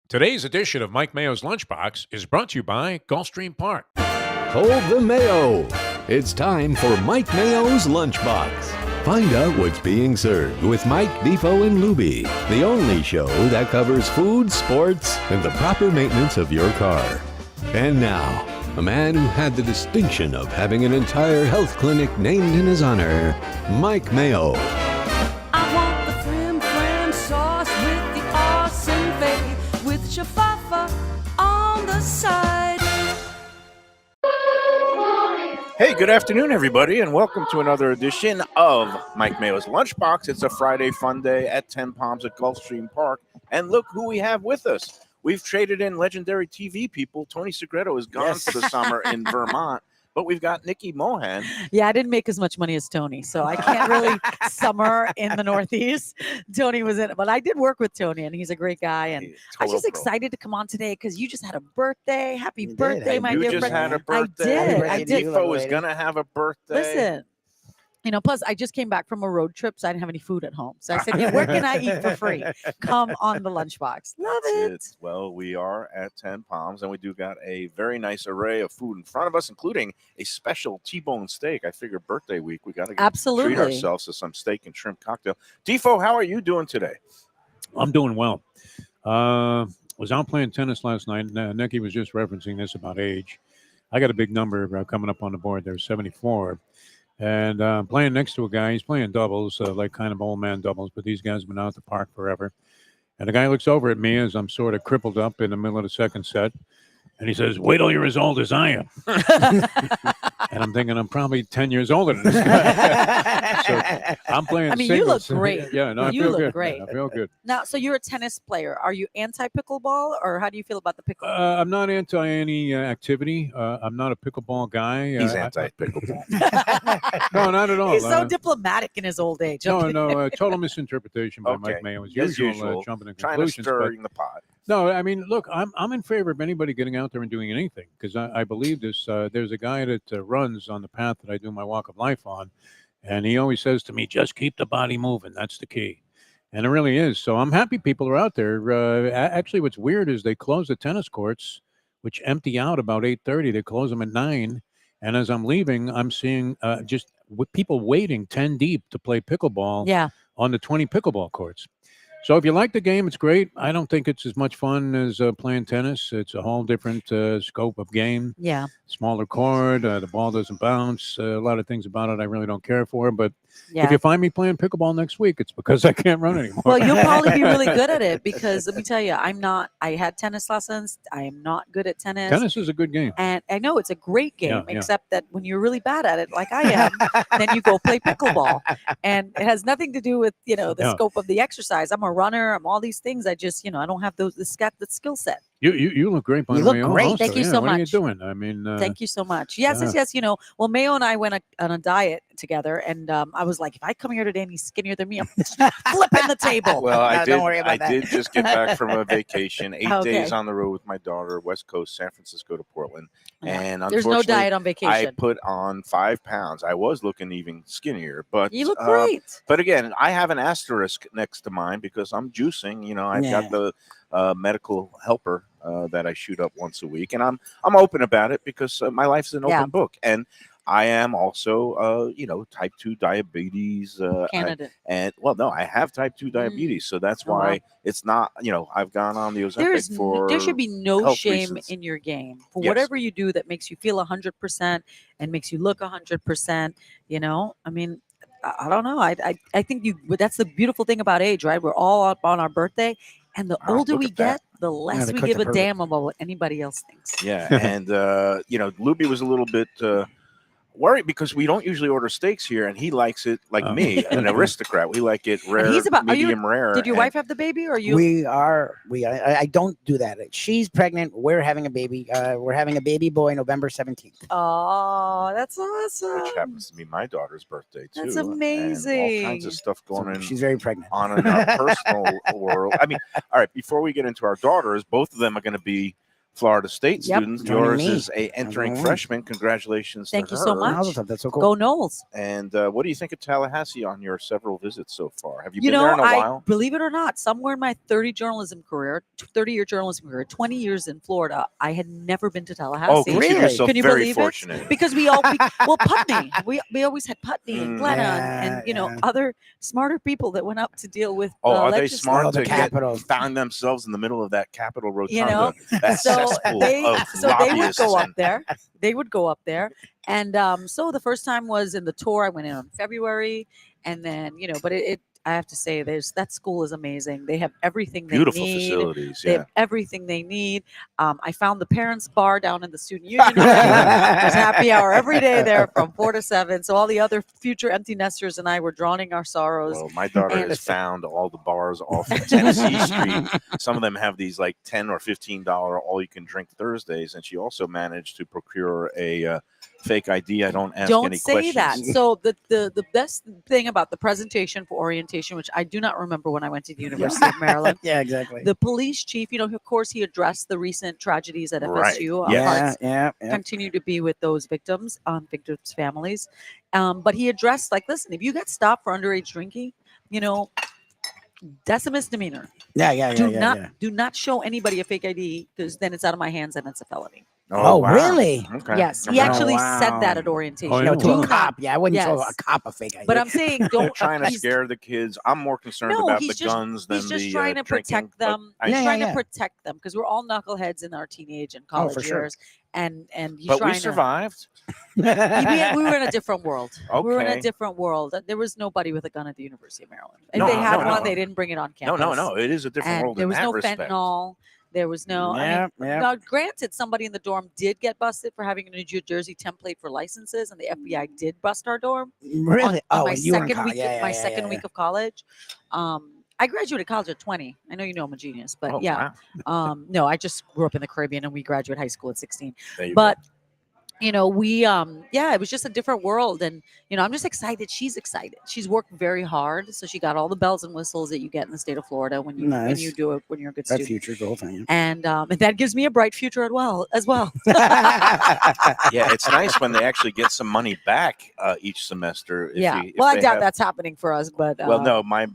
Today's edition of Mike Mayo's Lunchbox is brought to you by Gulfstream Park. Hold the Mayo. It's time for Mike Mayo's Lunchbox. Find out what's being served with Mike, Defo, and Lubie, the only show that covers food, sports, and the proper maintenance of your car. And now, a man who had the distinction of having an entire health clinic named in his honor, Mike Mayo. I want the flim flam sauce with the awesome fave with shafafa on the side. Hey, good afternoon, everybody, and welcome to another edition of Mike Mayo's Lunchbox. It's a Friday fun day at Ten Palms at Gulfstream Park, and look who we have with us. We've traded in legendary TV people. Tony Segreto is gone for the summer in Vermont, but we've got Nikki Mohan. Yeah, I didn't make as much money as Tony, so I can't really summer in the Northeast. Tony was in it, but I did work with Tony, and he's a great guy. And I was just excited to come on today because you just had a birthday. Happy birthday, my dear friend. You just had a birthday. I did. Defo is going to have a birthday. Listen. Plus I just came back from a road trip, so I didn't have any food at home. So I said, where can I eat for free? Come on the Lunchbox. Love it. Well, we are at Ten Palms, and we do got a very nice array of food in front of us, including a special T-bone steak. I figure birthday week, we got to treat ourselves to some steak and shrimp cocktail. Defo, how are you doing today? I'm doing well. Was out playing tennis last night. Nikki was just referencing this about age. I got a big number coming up on the board there, 74. And playing next to a guy, he's playing doubles, like kind of old man doubles, but these guys have been out at the park forever. And the guy looks over at me as I'm sort of crippled up in the middle of the second set, and he says, "Wait till you're as old as I am." And I'm thinking I'm probably 10 years older than this guy. So I'm playing singles. You look great. Yeah, no, I you feel look good. Great. I feel good. Now, so you're a tennis player. Are you anti-pickleball, or how do you feel about the pickleball? I'm not anti any activity. I'm not a pickleball guy. He's anti-pickleball. No, not at all. He's so diplomatic in his old age. No, total misinterpretation by Mike Mayo as usual, jumping to conclusions. Trying to stir in the pot. No, I mean, look, I'm in favor of anybody getting out there and doing anything because I believe this. There's a guy that runs on the path that I do my walk of life on, and he always says to me, "Just keep the body moving. That's the key." And it really is. So I'm happy people are out there. Actually, what's weird is they close the tennis courts, which empty out about 8:30. They close them at 9. And as I'm leaving, I'm seeing just people waiting 10 deep to play pickleball on the 20 pickleball courts. So if you like the game, it's great. I don't think it's as much fun as playing tennis. It's a whole different scope of game. Yeah. Smaller court. The ball doesn't bounce. A lot of things about it I really don't care for. But if you find me playing pickleball next week, it's because I can't run anymore. Well, you'll probably be really good at it because let me tell you, I had tennis lessons. I am not good at tennis. Tennis is a good game. And I know it's a great game, except that when you're really bad at it, like I am, then you go play pickleball. And it has nothing to do with, the scope of the exercise. I'm a runner. I'm all these things. I just, I don't have the skill set. You look great, by the way. You look great. Also. Thank you so much. What are you doing? I mean, thank you so much. Yes. Well, Mayo and I went on a diet together, and I was like, if I come here today and he's skinnier than me, I'm flipping the table. Well, I did just get back from a vacation, 8 days on the road with my daughter, West Coast, San Francisco to Portland. And there's no diet on vacation. I put on 5 pounds. I was looking even skinnier, but you look great. But again, I have an asterisk next to mine because I'm juicing. I've got the medical helper that I shoot up once a week, and I'm open about it because my life's an open book, and I am also type 2 diabetes candidate. I have type 2 diabetes, so that's why it's not I've gone on the Ozempic for there should be no shame reasons. in your game for whatever you do that makes you feel 100% and makes you look 100%. I mean, I don't know. I think that's the beautiful thing about age, right? We're all up on our birthday. And the older we get, the less we give a damn about what anybody else thinks. Yeah, and Lubie was a little bit worried because we don't usually order steaks here, and he likes it like me, an aristocrat. We like it rare, medium rare. Did your wife have the baby, or you? I don't do that. She's pregnant. We're having a baby. We're having a baby boy November 17th. Oh, that's awesome. Which happens to be my daughter's birthday too. That's amazing. And all kinds of stuff going on. She's very pregnant. On in our personal world. I mean, all right. Before we get into our daughters, both of them are going to be Florida State Yep. student. Joining Yours me. is a entering Mhm. freshman. Congratulations Thank to you her. so much. Mazel tov, that's so cool. Go Knowles. And what do you think of Tallahassee on your several visits so far? Have you You been there know, in a I while? believe it or not, somewhere in my 30-year journalism career, 20 years in Florida, I had never been to Tallahassee. Oh, consider Really? yourself Can you very believe fortunate. it? Because well, Putney. We always had Putney and Glenna and Yeah. other smarter people that went up to deal with. Oh, are they legislators. smart Oh, the to Capitol. found themselves in the middle of that Capitol Rotunda? You know, that So cesspool they of would lobbyists go up and- there. They would go up there, and so the first time was in the tour. I went in on February, and then but it I have to say, that school is amazing. They have everything they Beautiful need. facilities. They Yeah. have everything they need. I found the parents' bar down in the student union. There's happy hour every day there from 4 to 7. So all the other future empty nesters and I were drowning our sorrows. Well, my daughter And- has found all the bars off of Tennessee Street. Some of them have these like $10 or $15 all-you-can-drink Thursdays, and she also managed to procure a fake ID. I don't ask Don't any say questions. that. So the best thing about the presentation for orientation, which I do not remember when I went to the University of Maryland, Yeah, exactly. the police chief, of course, he addressed the recent tragedies at Right. FSU. Our Yes. hearts yeah. continue to be with those victims, victims' families. But he addressed, listen, if you get stopped for underage drinking, that's a misdemeanor. Yeah. Do not show anybody a fake ID, because then it's out of my hands and it's a felony. Oh, really? Okay. Yes, he Oh, actually said that wow. at orientation. Oh, yeah. No, Do to a not- cop. Yeah, I wouldn't show a Yes. cop a fake ID. But I'm saying, They're don't trying to he's- scare the kids. I'm more concerned No, about he's the just- guns than He's just the trying to drinking, protect but them. I- He's Yeah, trying yeah. to protect them because we're all knuckleheads in our teenage and Oh, college for sure. years, and he's But trying we survived. We were in a different world. We were in Okay. a different world. There was nobody with a gun at the University of Maryland. If No, they had no, one, no. they didn't bring it on No, campus. no. It is a different And world there in was that no respect. fentanyl. There was no. Yeah, yeah. Now, granted, somebody in the dorm did get busted for having a New Jersey template for licenses, and the FBI did bust our dorm. Really? On my and you were in second college. week, week of college. I graduated college at 20. I know I'm a genius, but Oh, yeah. wow. No, I just grew up in the Caribbean, and we graduated high school at 16. There you But we it was just a different world, and I'm just excited. She's excited. She's worked very hard, so she got all the bells and whistles that you get in the state of Florida when you Nice. do it when you're a good That student. future's the whole thing. And that gives me a bright future as well. Yeah, it's nice when they actually get some money back each semester. If Yeah. if Well, I they doubt have- that's happening for us, but Well, no, my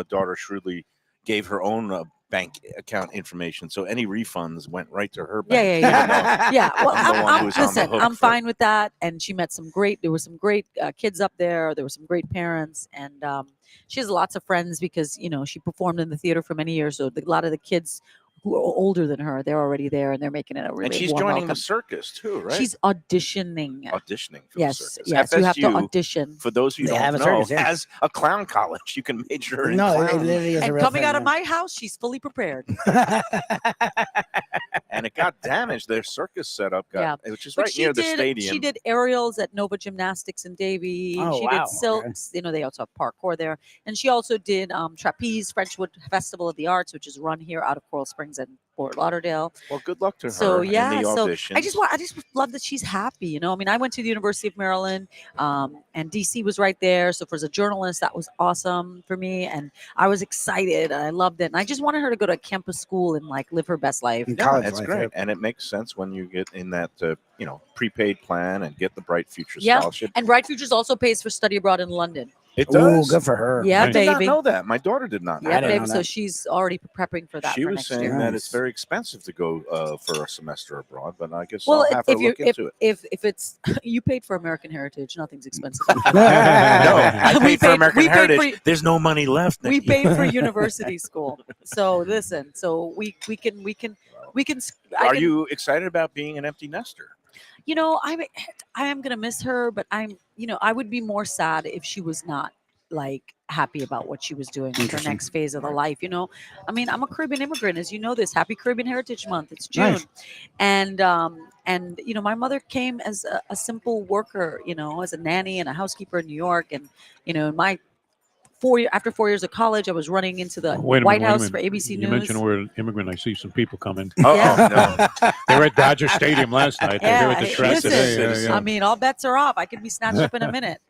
daughter shrewdly gave her own bank account information, so any refunds went right to her bank. Yeah. Yeah. Well, I'm the one who's on the listen, hook I'm for- fine with that. And she met there were some great kids up there. There were some great parents, and she has lots of friends because she performed in the theater for many years. So a lot of the kids who are older than her, they're already there, and they're making it a really And she's warm joining welcome. the circus too, right? She's auditioning. auditioning for Yes, the circus. yes, you have to FSU, audition. for those who They don't have a know, circus, yeah. has a clown college. You can major in No, it clown. literally is a And real coming thing, out of yeah. my house, she's fully prepared. And it got damaged. Their circus setup got, which is But right near the stadium. She did aerials at Nova Gymnastics in Davie. Oh, She wow, did okay. silks. They also have parkour there. And she also did trapeze, Frenchwood Festival of the Arts, which is run here out of Coral Springs and Fort Lauderdale. Well, good luck to her So in yeah, the so audition. I just love that she's happy. I mean, I went to the University of Maryland, and DC was right there. So for as a journalist, that was awesome for me, and I was excited. And I loved it, and I just wanted her to go to a campus school and live her best life. In Yeah, college that's life, great, yeah. and it makes sense when you get in that prepaid plan and get the Bright Future Yeah, Scholarship. and Bright Futures also pays for study abroad in London. It Oh, does. good for her. Yeah, I did not baby. know that. My daughter did not know Yeah, didn't that. babe. know So that. she's already prepping for that. She for was next saying year. that Nice. it's very expensive to go for a semester abroad, but I guess Well, I'll have her if you look into it. if it's you paid for American Heritage, nothing's expensive. No, I We paid for paid- American we paid Heritage. for- There's no money left. We Nikki. paid for university school. So listen, so we can. Are you excited about being an empty nester? I am gonna miss her, but I would be more sad if she was not happy about what she was doing with her Interesting. next phase of the life. I mean, I'm a Caribbean immigrant, as you know this. Happy Caribbean Heritage Month. It's June. Nice. And my mother came as a simple worker, as a nanny and a housekeeper in New York. And, in my after 4 years of college, I was running into the White House for ABC You News. mentioned the word immigrant. I see some people coming. Oh, no. They were at Dodger Stadium last night. They're here at the hey, track listen, today. I mean, all bets are off. I could be snatched up in a minute.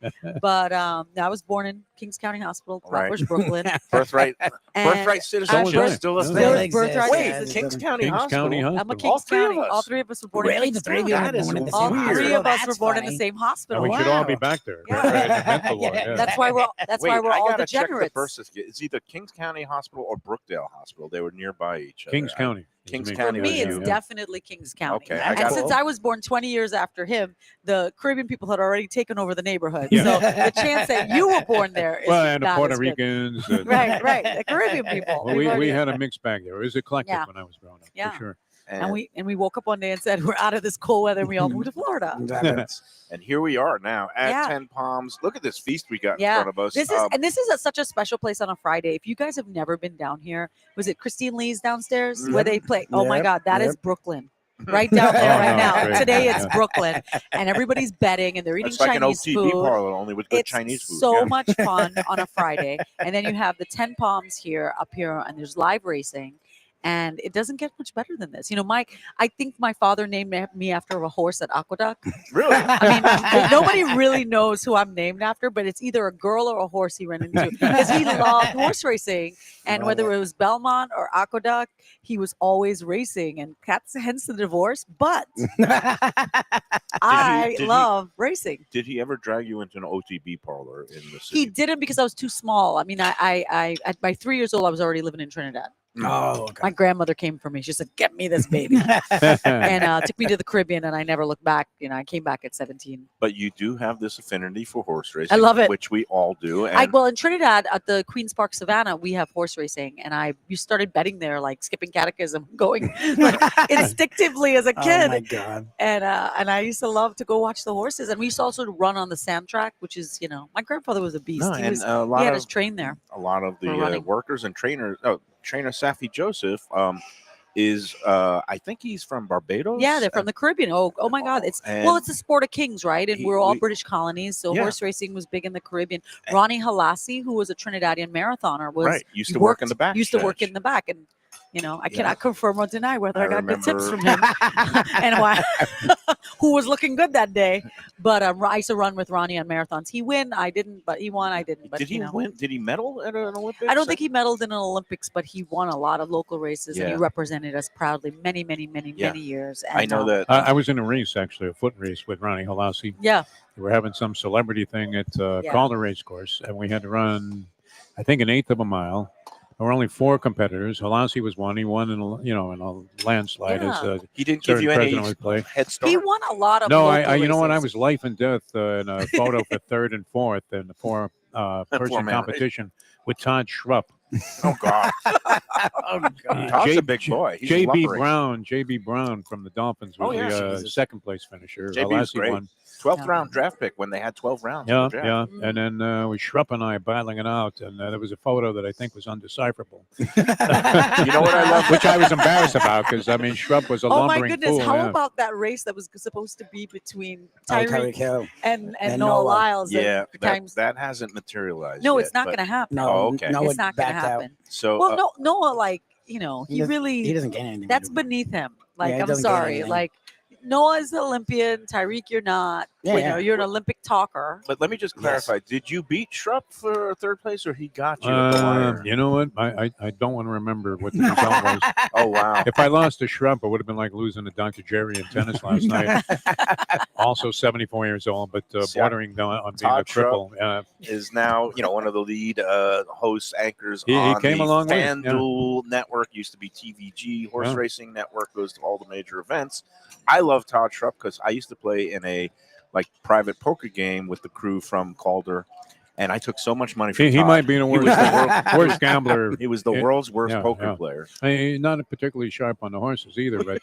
But I was born in Kings County Hospital, Right. Flatbush, Brooklyn. Birthright And citizenship I- is still a no, thing. Still Birthright exists, Wait, yeah, the it Kings doesn't- County Kings Hospital. County I'm a Hospital. Kings All three of County. us. All three of us were born in Really? Kings The three of you County. were That is born in the All same weird. three hospital? of us were That's born in the funny. same hospital. And we should all be Wow. back there. Yeah. Right, in the mental ward, yeah. That's why we're that's Wait, why we're I all gotta check the degenerates. birth certificate. It's either Kings County Hospital or Brookdale Hospital. They were nearby each other. Kings County. Kings For County For me, was it's you. definitely Kings County. Okay, I And got since it. I was born 20 years after him, the Caribbean people had already taken over the neighborhood. Yeah. So the chance that you were born there is Well, and the not Puerto as good. Ricans. Right, right. The Caribbean people. Well, We've we already- had a mixed bag there. It was eclectic Yeah. when I was growing up, Yeah. for sure. and we woke up one day and said we're out of this cold weather and we all moved to Florida. And here we are now at Yeah. 10 Palms. Look at this feast we got in Yeah. front of us. This is such a special place on a Friday. If you guys have never been down here, was it Christine Lee's downstairs where they play? Oh my Yep, God, that is yep. Brooklyn. Right down there, Oh, right no, now. great. Today it's Yeah. Brooklyn, and everybody's betting and they're eating it's like Chinese an OTB food. parlor, only with good It's Chinese food. so yeah. much fun on a Friday, and then you have the 10 Palms up here, and there's live racing. And it doesn't get much better than this. You know, I think my father named me after a horse at Aqueduct. Really? I mean, nobody really knows who I'm named after, but it's either a girl or a horse he ran into because he loved horse racing. And Love whether it. it was Belmont or Aqueduct, he was always racing, and that's hence the divorce. But I did he- love racing. Did he ever drag you into an OTB parlor in the city? He didn't because I was too small. I mean, I at my 3 years old, I was already living in Trinidad. Oh, okay. My grandmother came for me. She said, "Get me this baby," and took me to the Caribbean, and I never looked back. You know, I came back at 17. But you do have this affinity for horse racing. love it. Which we all do. And Well, in Trinidad at the Queens Park Savannah, we have horse racing, and you started betting there, like skipping catechism, going like, instinctively as a Oh kid. my God. And I used to love to go watch the horses, and we used to also run on the sand track, which is, you know, my grandfather was a beast. no, he and was, a he lot had of his train there. the for running. workers and trainers. Oh, trainer Safi Joseph is I think he's from Barbados. Yeah, they're from the Caribbean. Oh my God! It's And it's the sport of kings, right? And we're all British colonies, so Yeah. horse racing was big in the Caribbean. Ronnie Halassi, who was a Trinidadian marathoner, was right. Used to work in the back. Used to work stretch. in the back, and you know, I Yeah. cannot confirm or deny whether I, I got good tips from remember- him and why who was looking good that day. But I used to run with Ronnie on marathons. He win, I didn't, but he won, I didn't. But Did he you know, win? Did he medal at an Olympics? I don't think he medaled in an Olympics, but he won a lot of local races and he Yeah. represented us proudly many Yeah. years. And, I know that. I was in a race, actually, a foot race with Ronnie Halassi. Yeah. We were having some celebrity thing at Yeah. Calder Race Course, and we had to run, I think, an eighth of a mile. There were only 4 competitors. Halassi was one. He won in a landslide as Yeah. a He didn't give certain you any president would play. head start. He won a lot of. No, local you know what? I races. was life and death in a photo for 3rd and 4th in the 4-person Four-man race. competition with Todd Schrupp. Oh God, Oh God. Todd's a big boy. He's JB lumbering. Brown from the Dolphins Oh, was yeah. the Jesus. 2nd place finisher. JB was Halassi great. won. 12th Yeah. round draft pick when they had 12 rounds. in Yeah, the draft. yeah. And then with Schrupp and I battling it out, and there was a photo that I think was undecipherable. You know what I love? Which I was embarrassed about because, I mean, Schrupp was a Oh my lumbering goodness! fool. How yeah. about that race that was supposed to be between Tyreek Tyreek Hill. and And Noah Noah. Lyles? and Yeah, times. that hasn't materialized. No, yet, it's not but- going to happen. No, Oh, okay. no, It's not going to backed out. happen. So Well, no, Noah, like, you know, he doesn't- really He doesn't gain anything. that's to do. beneath him. Like, he I'm doesn't gain sorry. anything. Like, Noah's an Olympian. Tyreek, you're not. Yeah, you yeah. know, you're an Olympic talker. But let me just Yes. clarify: did you beat Schrupp for 3rd place, or he got you at the wire? You know what? I don't want to remember what the result was. Oh wow! If I lost to Schrupp, it would have been like losing to Dr. Jerry in tennis last night. Also 74 years old, but See, I- bordering on being a Todd triple. Is now one of the lead hosts, anchors He on came the a long way, yeah. FanDuel network. Used to be TVG Horse Yeah. Racing Network. Goes to all the major events. I love Todd Schrupp because I used to play in a private poker game with the crew from Calder, and I took so much money from He Todd. might be the He was worst, the worst gambler. He was the Yeah. world's worst Yeah, poker yeah. player. He's not particularly sharp on the horses either, but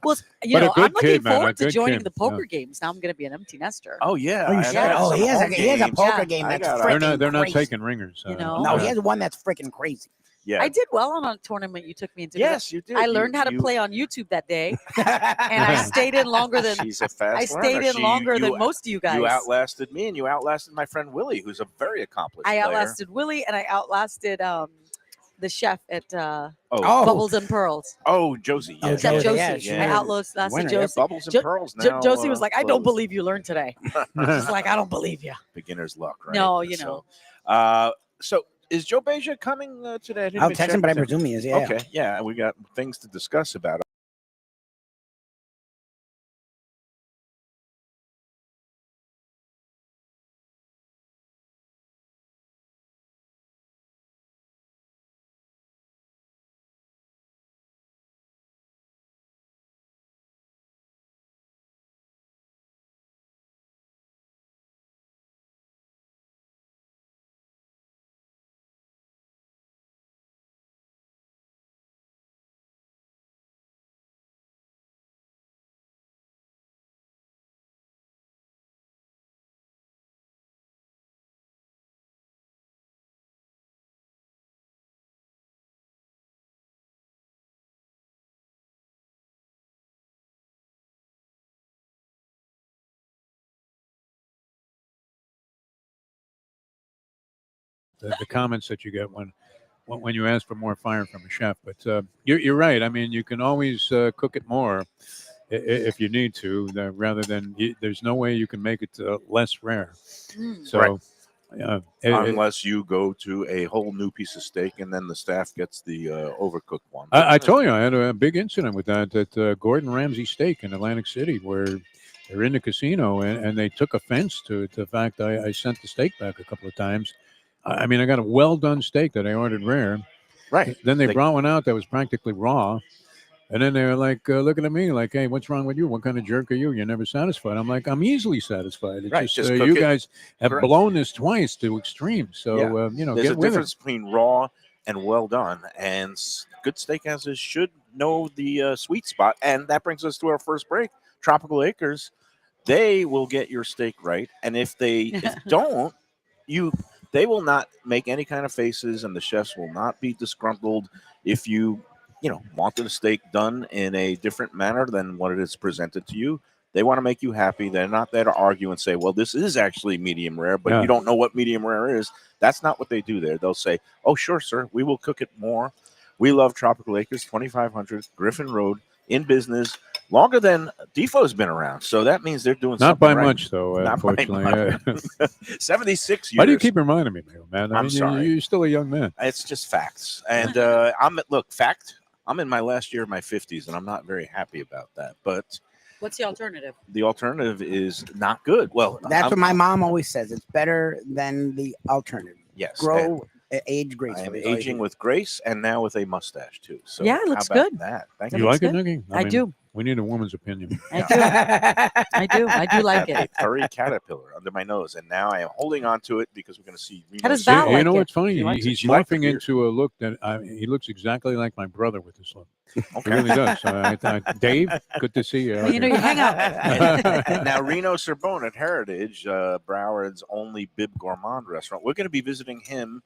Well, you But a know, good I'm looking kid, man, a forward to good joining kid, the poker games. Now I'm going to be an empty nester. Oh yeah. Oh, you I should. had Oh, some he has home a games. poker Yeah. game I that's got- freaking they're not crazy. taking ringers. You know? No, yeah. he has one that's freaking crazy. Yeah. I did well on a tournament you took me into. Yes, you did. I You- learned how to you- play on YouTube that day, and I stayed in longer than She's a fast I stayed learner. in longer than you, most of you guys. You outlasted me, and you outlasted my friend Willie, who's a very accomplished I player. outlasted Willie, and I outlasted the chef at Oh, Bubbles and Pearls. oh, Josie. Oh, Yeah. Chef Josie, Josie. yeah, I she was outlasted winner, Josie. yep. Bubbles and Jo- Pearls now. Josie was like, I don't closed. believe you learned today. She's like, I don't believe you. Beginner's luck, right? No, you know. So is Joe Beja coming today? I didn't I'll even text check him, but I with him. presume he is. Yeah. Okay, yeah, we got things to discuss about it. The comments that you get when you ask for more fire from a chef. But you're right. I mean, you can always cook it more if you need to, rather than there's no way you can make it less rare. So, Right. unless Unless you go to a whole new piece of steak and then the staff gets the overcooked one. I told you I had a big incident with that at Gordon Ramsay Steak in Atlantic City, where they're in the casino and they took offense to the fact I sent the steak back a couple of times. I mean, I got a well done steak that I ordered rare. Right. Then they brought one out that was practically raw. And then they were like, looking at me like, hey, what's wrong with you? What kind of jerk are you? You're never satisfied. I'm like, I'm easily satisfied. It's Right, just, just cook you it. guys have Correct. blown this twice to extremes. So, There's get a with difference between raw and well done. And good steakhouses should know the sweet spot. And that brings us to our first break. Tropical Acres, they will get your steak right. And if they don't, they will not make any kind of faces, and the chefs will not be disgruntled if you wanted a steak done in a different manner than what it is presented to you. They want to make you happy. They're not there to argue and say, well, this is actually medium rare, but you don't know what medium rare is. That's not what they do there. They'll say, oh, sure, sir, we will cook it more. We love Tropical Acres, 2500 Griffin Road, in business longer than Defo's been around. So that means they're doing Not something by right. much, though, Not by unfortunately. much. 76 years. Why do you keep reminding me, man? I'm sorry. You're still a young man. It's just facts. And I'm in my last year of my 50s, and I'm not very happy about that. But What's the alternative? the alternative is not good. Well, That's what my mom always says. It's better than the alternative. Yes. Grow, age I am gracefully. aging with grace and now with a mustache, too. So Yeah, it looks how about good. that? Thank That You you. looks like it, good. Nikki? I do. We need a woman's opinion. I do. I do like A it. furry caterpillar under my nose, and now I am holding on to it because we're going to see. How does Reno's- Val You like know it? what's funny? He likes it. He's She liked the morphing beard. into a look that he looks exactly like my brother with this look. He Okay. really does. Dave, good to see you. Well, you know, you hang out. And now Reno Sorbonne at Heritage, Broward's only bib gourmand restaurant. We're going to be visiting him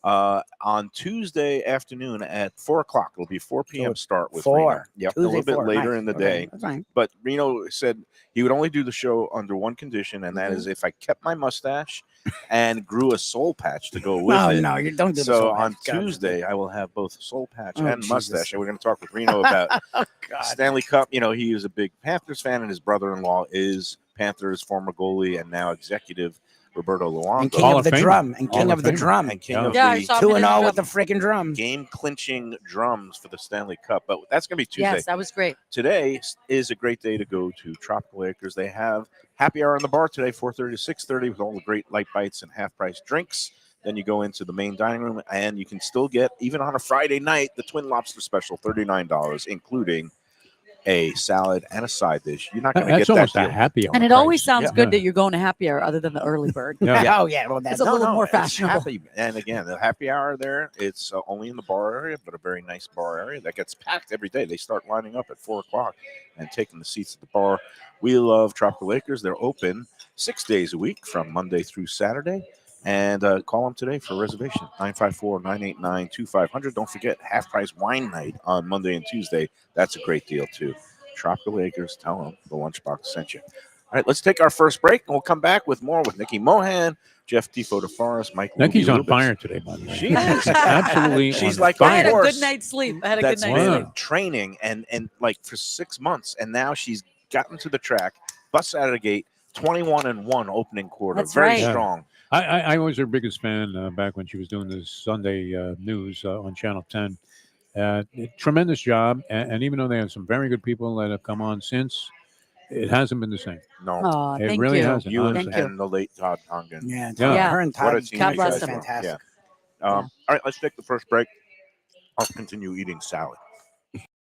on Tuesday afternoon at 4 o'clock. It'll be 4 p.m. start with 4. Reno. Yep, Tuesday, a little bit 4. later Nice. in the Okay, day. That's fine. But Reno said he would only do the show under one condition, and that is if I kept my mustache and grew a soul patch to go with No, it. no, you don't do the So soul on patch. God. Tuesday, I will have both soul patch Oh, and Jesus. mustache, and we're going to talk with Reno about Oh, God. Stanley Cup. You know, he is a big Panthers fan, and his brother-in-law is Panthers former goalie and now executive Roberto Luongo. And king Hall of of the Fame. drum. And Hall king of of the Fame. drum. And king Yeah. of Yeah, I the saw him. 2 in and his 0 drum. with the freaking drum. game-clinching drums for the Stanley Cup. But that's going to be Tuesday. Yes, that was great. Today is a great day to go to Tropical Acres. They have happy hour in the bar today, 4:30 to 6:30, with all the great light bites and half-price drinks. Then you go into the main dining room, and you can still get, even on a Friday night, the Twin Lobster Special, $39, including a salad and a side dish. You're not going to That's get that almost a deal. happy hour. And it always price. sounds Yeah. good that you're going to happy hour other than the early bird. Yeah. Oh, yeah. Well, that's It's a little more it's fashionable. happy. And again, the happy hour there, it's only in the bar area, but a very nice bar area that gets packed every day. They start lining up at 4 o'clock and taking the seats at the bar. We love Tropical Acres. They're open 6 days a week from Monday through Saturday. And call them today for a reservation, 954-989-2500. Don't forget, half-price wine night on Monday and Tuesday. That's a great deal, too. Tropical Acres, tell them the Lunchbox sent you. All right, let's take our first break, and we'll come back with more with Nikki Mohan, Jeff Defo DeForest, Mike Becky's Lubie on Lubitz. fire today, by the way. She is. Absolutely. She's on like, I had of a course, good night's sleep. I had a good that's night's been sleep. Wow. training and like for 6 months, and now she's gotten to the track, busts out of the gate, 21-1 opening quarter, That's very right. Yeah. strong. I was her biggest fan back when she was doing this Sunday news on Channel 10. Tremendous job. And even though they have some very good people that have come on since, it hasn't been the same. No, Oh, It thank really you. hasn't. you and, honestly. Thank you. and the late Todd Tongan. Yeah, Yeah. her and What a Todd. team God you bless guys them. were. Fantastic. Yeah. All right, let's take the first break. I'll continue eating salad.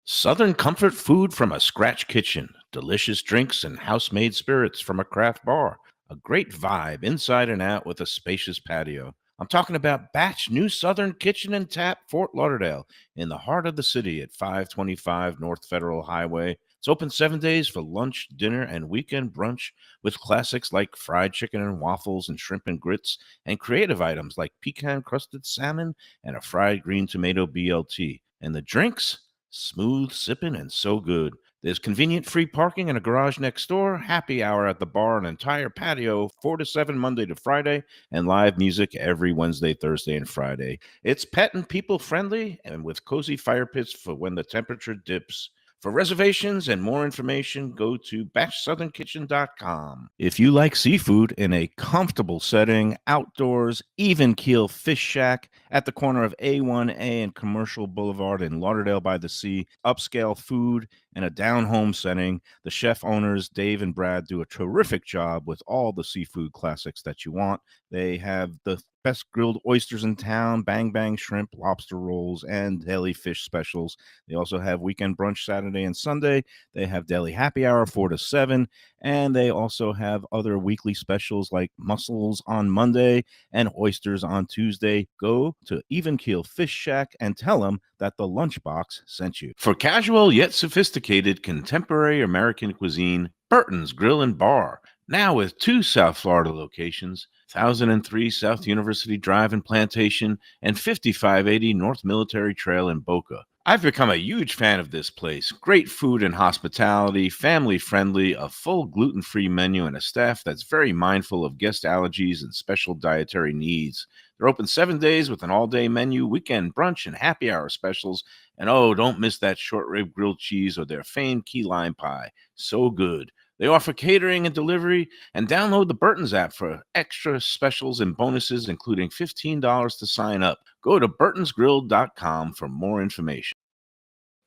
Southern comfort food from a scratch kitchen, delicious drinks and house-made spirits from a craft bar, a great vibe inside and out with a spacious patio. I'm talking about Batch New Southern Kitchen and Tap, Fort Lauderdale, in the heart of the city at 525 North Federal Highway. It's open 7 days for lunch, dinner, and weekend brunch with classics like fried chicken and waffles and shrimp and grits, and creative items like pecan-crusted salmon and a fried green tomato BLT. And the drinks? Smooth sipping and so good. There's convenient free parking and a garage next door, happy hour at the bar, an entire patio, 4 to 7 Monday to Friday, and live music every Wednesday, Thursday, and Friday. It's pet and people friendly and with cozy fire pits for when the temperature dips. For reservations and more information, go to batchsouthernkitchen.com. If you like seafood in a comfortable setting, outdoors, even keel fish shack at the corner of A1A and Commercial Boulevard in Lauderdale by the Sea, upscale food and a down-home setting, the chef owners, Dave and Brad, do a terrific job with all the seafood classics that you want. They have the best grilled oysters in town, bang bang shrimp, lobster rolls, and deli fish specials. They also have weekend brunch Saturday and Sunday. They have deli happy hour 4 to 7, and they also have other weekly specials like mussels on Monday and oysters on Tuesday. Go to Even Keel Fish Shack and tell them that the Lunchbox sent you. For casual yet sophisticated contemporary American cuisine, Burton's Grill and Bar. Now with 2 South Florida locations, 1003 South University Drive in Plantation and 5580 North Military Trail in Boca. I've become a huge fan of this place. Great food and hospitality, family friendly, a full gluten-free menu, and a staff that's very mindful of guest allergies and special dietary needs. They're open 7 days with an all-day menu, weekend brunch, and happy hour specials. And oh, don't miss that short rib grilled cheese or their famed key lime pie. So good. They offer catering and delivery, and download the Burton's app for extra specials and bonuses, including $15 to sign up. Go to burtonsgrill.com for more information.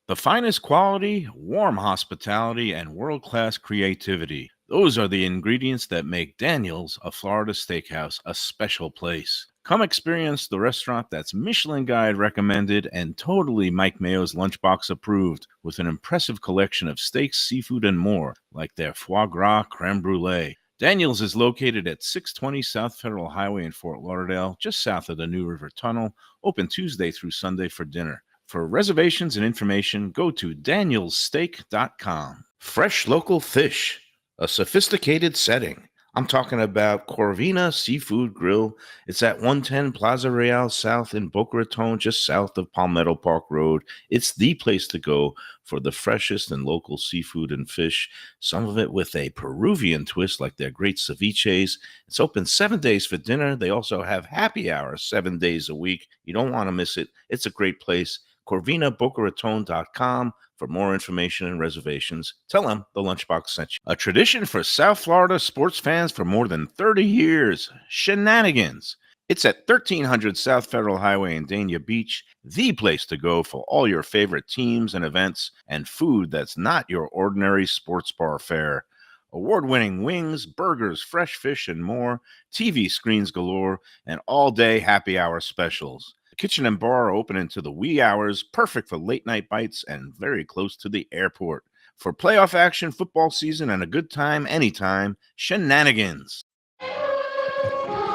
The finest quality, warm hospitality, and world-class creativity. Those are the ingredients that make Daniel's, a Florida steakhouse, a special place. Come experience the restaurant that's Michelin Guide recommended and totally Mike Mayo's Lunchbox approved, with an impressive collection of steaks, seafood, and more, like their foie gras creme brulee. Daniel's is located at 620 South Federal Highway in Fort Lauderdale, just south of the New River Tunnel, open Tuesday through Sunday for dinner. For reservations and information, go to danielssteak.com. Fresh local fish, a sophisticated setting. I'm talking about Corvina Seafood Grill. It's at 110 Plaza Real South in Boca Raton, just south of Palmetto Park Road. It's the place to go for the freshest and local seafood and fish, some of it with a Peruvian twist like their great ceviches. It's open 7 days for dinner. They also have happy hour 7 days a week. You don't want to miss it. It's a great place. CorvinaBocaRaton.com for more information and reservations. Tell them the Lunchbox sent you. A tradition for South Florida sports fans for more than 30 years. Shenanigans. It's at 1300 South Federal Highway in Dania Beach, the place to go for all your favorite teams and events and food that's not your ordinary sports bar fare. Award-winning wings, burgers, fresh fish, and more, TV screens galore, and all-day happy hour specials. The kitchen and bar are open into the wee hours, perfect for late-night bites and very close to the airport. For playoff action, football season, and a good time anytime, Shenanigans. All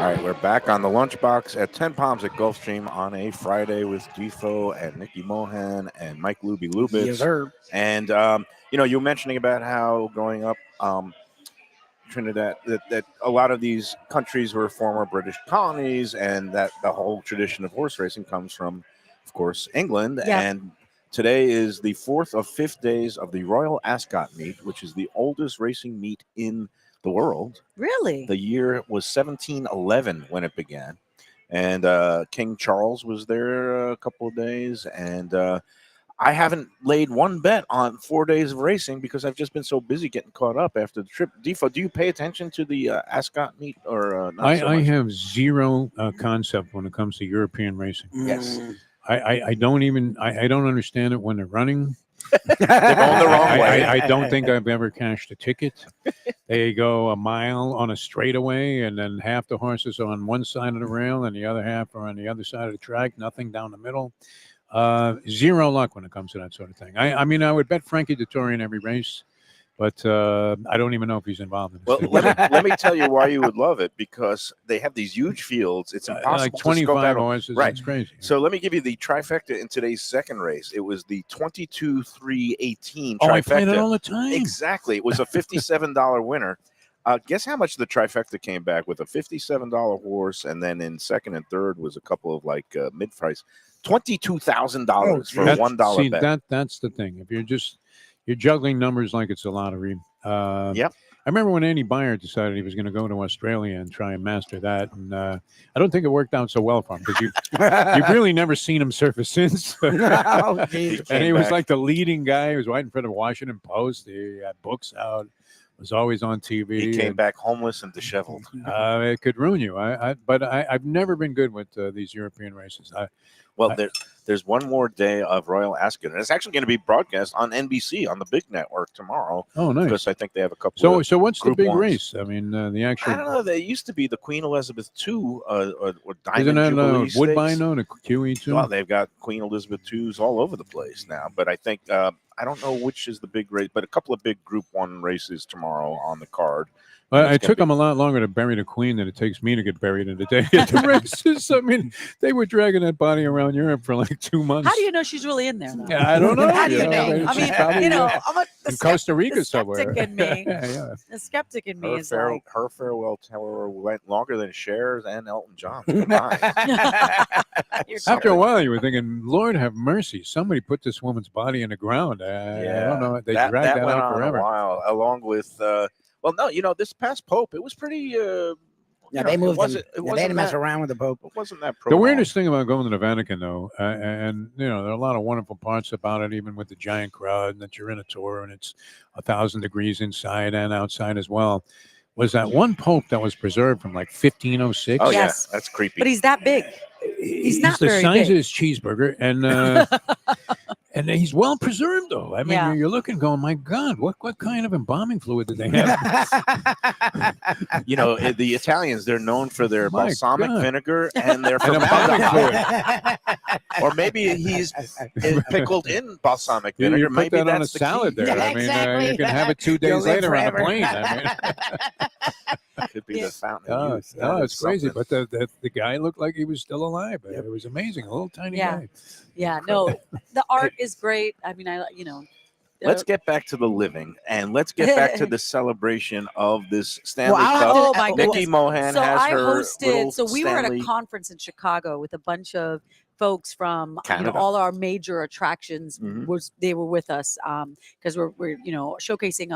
right, we're back on the Lunchbox at 10 Palms at Gulfstream on a Friday with Defo and Nikki Mohan and Mike Lubie Lubitz. Yes, sir. And, you were mentioning about how growing up, Trinidad, that a lot of these countries were former British colonies, and that the whole tradition of horse racing comes from, of course, England. Yeah. And today is the 4th of 5th days of the Royal Ascot meet, which is the oldest racing meet in the world. Really? The year was 1711 when it began. And King Charles was there a couple of days. And I haven't laid one bet on 4 days of racing because I've just been so busy getting caught up after the trip. Defo, do you pay attention to the Ascot meet or not so I much? have zero concept when it comes to European racing. Yes. I don't even I don't understand it when they're running. They're going the wrong way. I don't think I've ever cashed a ticket. They go a mile on a straightaway, and then half the horses are on one side of the rail, and the other half are on the other side of the track. Nothing down the middle. Zero luck when it comes to that sort of thing. I mean, I would bet Frankie Dettori in every race, but I don't even know if he's involved in Well, this. let me tell you why you would love it, because they have these huge fields. It's impossible like to scope 25 out. horses. Right. It's crazy. So let me give you the trifecta in today's second race. It was the 22-3-18 I play it trifecta. all the time. Exactly. It was a $57 winner. Guess how much the trifecta came back with? A $57 horse, and then in second and third was a couple of like mid-price. $22,000 for a That's- $1 see, bet. That's the thing. If you're juggling numbers like it's a lottery. Yep. I remember when Andy Byer decided he was going to go to Australia and try and master that, and I don't think it worked out so well for him because you've really never seen him surface since. Oh, geez. And he came was back. like the leading guy. He was right in front of Washington Post. He had books out. Was always on TV. He came and, back homeless and disheveled. it could ruin you. But I've never been good with these European races. Well, there's one more day of Royal Ascot, and it's actually going to be broadcast on NBC on the big network tomorrow Oh, nice. because I think they have a couple. So of what's the Group big ones. race? I mean, the actual. I don't know. They used to be the Queen Elizabeth II or Diamond Isn't that Jubilee Woodbine Stakes. though? The QE too. Well, they've got Queen Elizabeth IIs all over the place now. But I think I don't know which is the big race, but a couple of big Group 1 races tomorrow on the card. Well, It's it gonna took be- them a lot longer to bury the Queen than it takes me to get buried in a day at the races. I mean, they were dragging that body around Europe for like 2 months. How do you know she's really in there? Though? Yeah, I don't know. How do you know? She's I mean, probably, you know, uh, I'm the in Costa Rica the somewhere. skeptic in me. Yeah. The skeptic in me Her, is like, her farewell tour went longer than Cher's and Elton John. Combined. You're After a while, you were thinking, Lord have mercy, somebody put this woman's body in the ground. I don't know. They dragged that went out on forever. a while, along with well, no, this past Pope, it was pretty. Yeah, they moved him. wasn't, it Yeah, they wasn't didn't mess that, around with the Pope. it wasn't that. The prolonged. weirdest thing about going to the Vatican, though, and there are a lot of wonderful parts about it, even with the giant crowd, and that you're in a tour and it's 1,000 degrees inside and outside as well, was that one Pope that was preserved from like 1506. Oh Yes. yeah, that's creepy. but he's that big. He's not the very size big. of his cheeseburger, and and he's well preserved, though. I mean, Yeah. you're looking, going, my God, what kind of embalming fluid did they have? The Italians, they're known for their My balsamic God. vinegar and their And embalming formaldehyde. fluid. Or maybe he's pickled in balsamic You vinegar. put Maybe that on a that's the salad key. there. Yeah, I mean, exactly. you can have it 2 You'll days live later on forever. a plane. I mean, Could be the fountain. oh, of youth. That it's is crazy. something. But the guy looked like he was still alive. It was amazing. A little tiny Yeah. guy. Yeah, no, the art is great. I mean, Let's get back to the living, and let's get back to the celebration of this Stanley I'll Cup. Oh my Nikki goodness. Mohan So has I her hosted. little So we were at Stanley. a conference in Chicago with a bunch of folks from Canada. all our major attractions. Mhm. They were with us because we're showcasing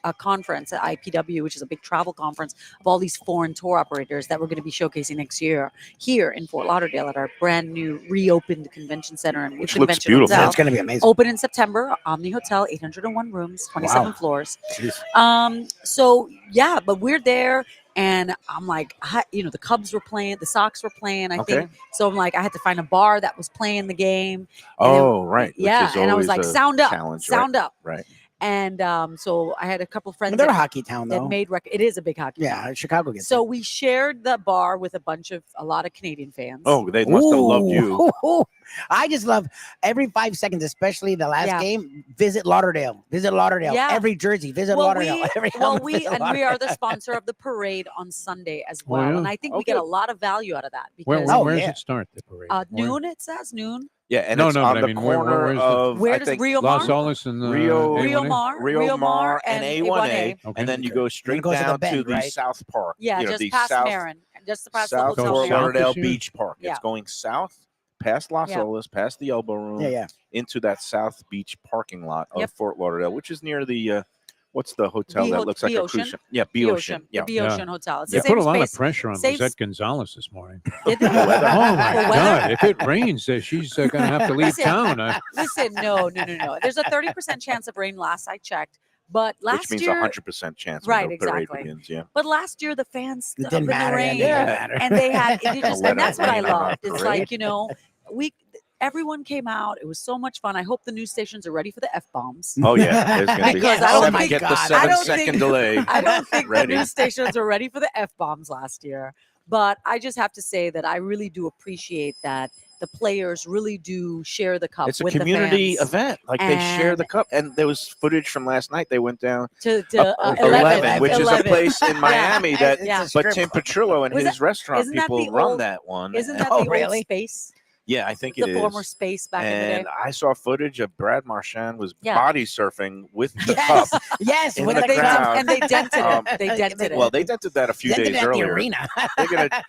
a conference at IPW, which is a big travel conference of all these foreign tour operators that we're going to be showcasing next year here in Fort Lauderdale at our brand new reopened convention center and Which looks convention beautiful. hotel. It's going to be amazing. Open in September, Omni Hotel, 801 rooms, 27 Wow. floors. Jeez. So yeah, but we're there, and I'm like, the Cubs were playing, the Sox were playing. I Okay. think so. I'm like, I had to find a bar that was playing the game. Oh, right. which Yeah, is and I was always like, a sound up, challenge, sound up. Right. And so I had a couple friends They're a that, hockey town, that though. made it is a big hockey. Yeah, town. Chicago gets So we shared the bar with a lot of Canadian fans. Oh, they must have loved you. Ooh. I just love every 5 seconds, especially the last Yeah. game. Visit Lauderdale. Visit Lauderdale. Yeah. Every jersey. Visit Well, Lauderdale. Every helmet, we visit are the Lauderdale. sponsor of the parade on Sunday as Oh, well, yeah? and I think Oh, we get a good. lot of value out of that Where because Oh, does yeah. it start, the parade? Where? noon. It says noon. Yeah, and No, it's no, on but I the mean, where- corner where's the- of Where I does think Rio Los Mar? Olas and Rio- Rio A1A? Mar, Rio Mar and and A1A. A1A, Okay. and then you go straight goes to the down to bend, the right? South Park. Yeah, the just past South, Marin, just past the South hotel. Goes Fort Marin. south Lauderdale this year? Beach Park. Yeah. It's going south past Los Yeah. Olas, past the Elbow Room, Yeah, yeah. into that South Beach parking lot of Yep. Fort Lauderdale, which is near the what's the hotel The that ho- looks like the a Ocean? cruise ship? Yeah, The Ocean. Ocean. Yeah. The B Yeah. Ocean Hotel. It's They the same put a lot of space. pressure on same Lizette s- Gonzalez this morning. Did they? Oh my For weather? God! If it rains, she's going to have to leave Listen, town. Listen, no. There's a 30% chance of rain. Last I checked, but Which last means year, 100% chance Right, when the parade exactly. begins. Yeah. but last year the fans It up didn't in the matter. rain, It didn't Yeah. matter. and they had it Let just, it and that's what I rain on our loved. It's parade. like everyone came out. It was so much fun. I hope the news stations are ready for the f-bombs. Oh yeah. There's going to be Because I don't seven, think- get the I 7 don't second think- delay. I don't think the Ready. news stations were ready for the f-bombs last year. But I just have to say that I really do appreciate that the players really do share the cup It's a with community the fans. event. Like they share the And- cup. And there was footage from last night. They went down to 11, which is a 11. place in Yeah. Miami that. Yeah. It's a But strip Tim club. Petrillo and Was his restaurant isn't that people the run old- that one. Isn't And- that Oh, the really? old space? Yeah, I think it The is. former space back in the day? And I saw footage of Brad Marchand was Yeah. body surfing with the Yes, cup. yes, In with the the They crowd. crowd. and they dented Um, it. They dented it. Well, they dented that a few Then days at the earlier. arena.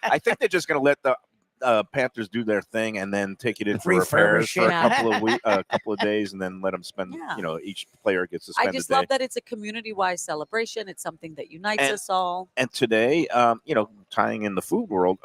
I think they're just gonna let the Panthers do their thing and then take it in for repairs Refurbish for it. a couple of couple of days, and then let them spend. Yeah. Each player gets to I spend just a day. love that it's a community-wide celebration. It's something that unites And- us all. And today, tying in the food world,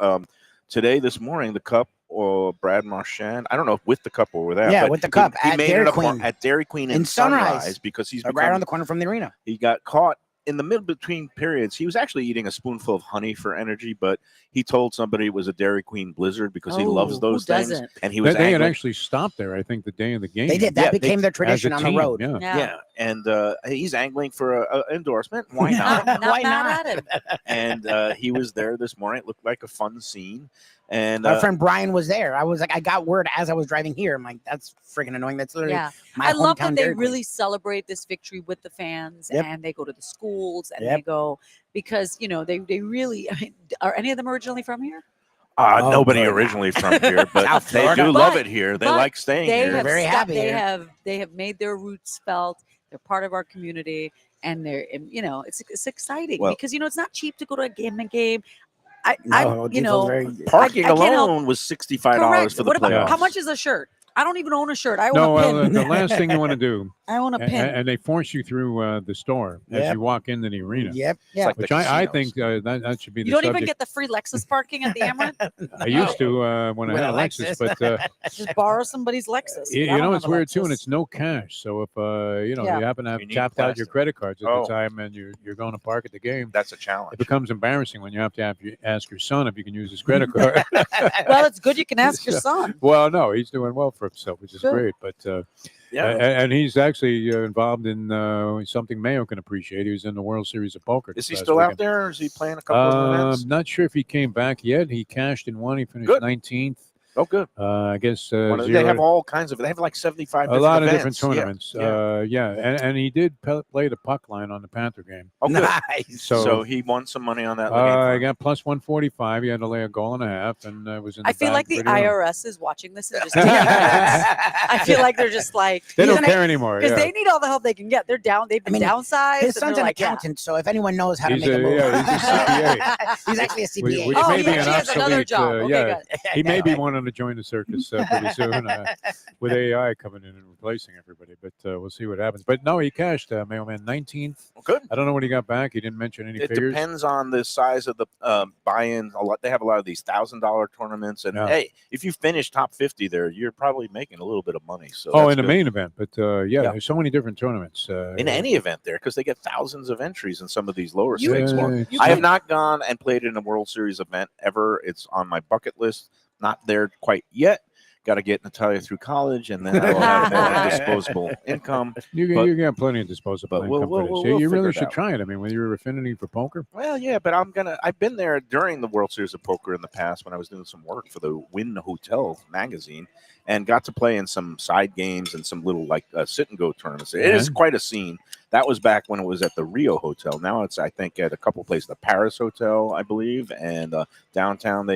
today this morning the cup or Brad Marchand, I don't know if with the cup or without. Yeah, but with the cup he at made Dairy it up Queen. at Dairy Queen In in Sunrise. Sunrise because he's Right become on the corner from the arena. he got caught in the middle between periods. He was actually eating a spoonful of honey for energy, but he told somebody it was a Dairy Queen Blizzard because he Oh, loves who those things. doesn't? And he was They had angling. actually stopped there, I think, the day of the game. They did. Yeah, That they- became their as a tradition on the team, road. Yeah. Yeah, and he's angling for a endorsement. Why not? Not Why mad not? at him. And he was there this morning. It looked like a fun scene. And My friend Brian was there. I was like, I got word as I was driving here. I'm like, that's freaking annoying. That's literally Yeah. my I love hometown that they Dairy Queen. really celebrate this victory with the fans Yep. and they go to the schools and Yep. they go because they really are any of them originally from here? Oh, nobody good. originally from here, but South they Florida. do love But- it here. They but like staying They here. have very happy they here. have made their roots felt. They're part of our community and it's exciting Well- because it's not cheap to go to a game. No, Defo's very. Parking I can't help- alone was $65 Correct. for the What about playoffs. how much is a shirt? I don't even own a shirt. I own No, a pin. well, the last thing you want to do, I own a and, pin. and they force you through the store as Yep. you walk into the arena, Yep. Yeah. like the which I casinos. think that should be You the don't subject. even get the free Lexus parking at the Amerant. I used to when I With had a a Lexus, Lexus. but Just borrow somebody's Lexus. you I don't know have it's a weird too, and Lexus. it's no cash. So if Yeah. you happen to have You need tapped out your plastic. credit cards at Oh. the time and you're going to park at the game, That's a challenge. it becomes embarrassing when you have to ask your son if you can use his credit card. Well, it's good you can ask your son. Well, no, he's doing well for himself, which is Good. great. But Yeah. and he's actually involved in something Mayo can appreciate. He was in the World Series of Poker. Is he this last still out weekend. there, or is he playing a couple of events? Not sure if he came back yet. He cashed in one. He finished Good. 19th. Oh, good. I guess They zero- have all kinds of. They have like 75. a lot of events. different tournaments. Yeah. And he did play the puck line on the Panther game. Oh, good. Nice. So, he won some money on that. I got plus 145. He had to lay a goal and a half, and was in. I feel bag like the pretty early. IRS is watching this and just taking notes. I feel like they're just like They don't gonna- care anymore. because Yeah. they need all the help they can get. They're down. They've been mean, downsized. His and son's they're an like, yeah. accountant, so if anyone knows how to He's make a move, he's a CPA. he's actually a CPA. Which Oh, may he be an actually has another obsolete, job. Okay, yeah. good. He may be wanting to join the circus pretty soon with AI coming in and replacing everybody, but we'll see what happens. But no, he cashed Mailman 19th. Good. I don't know what he got back. He didn't mention any It figures. depends on the size of the buy-in. They have a lot of these $1,000 tournaments, and Yeah. hey, if you finish top 50 there, you're probably making a little bit of money. So Oh, that's in the good. main event, but Yeah. there's so many different tournaments. in any event there, because they get thousands of entries in some of these lower You- stakes ones. it's- I have not gone and played in a World Series event ever. It's on my bucket list. Not there quite yet. Got to get Natalia through college, and then I'll have more disposable income. You but- got plenty of disposable but income we'll- for this. we'll you figure really it should out. try it. I mean, with your affinity for poker. Well, yeah, but I've been there during the World Series of Poker in the past when I was doing some work for the Wynn Hotel magazine, and got to play in some side games and some little sit and go tournaments. It is Yeah. quite a scene. That was back when it was at the Rio Hotel. Now it's, I think, at a couple places, the Paris Hotel, I believe, and downtown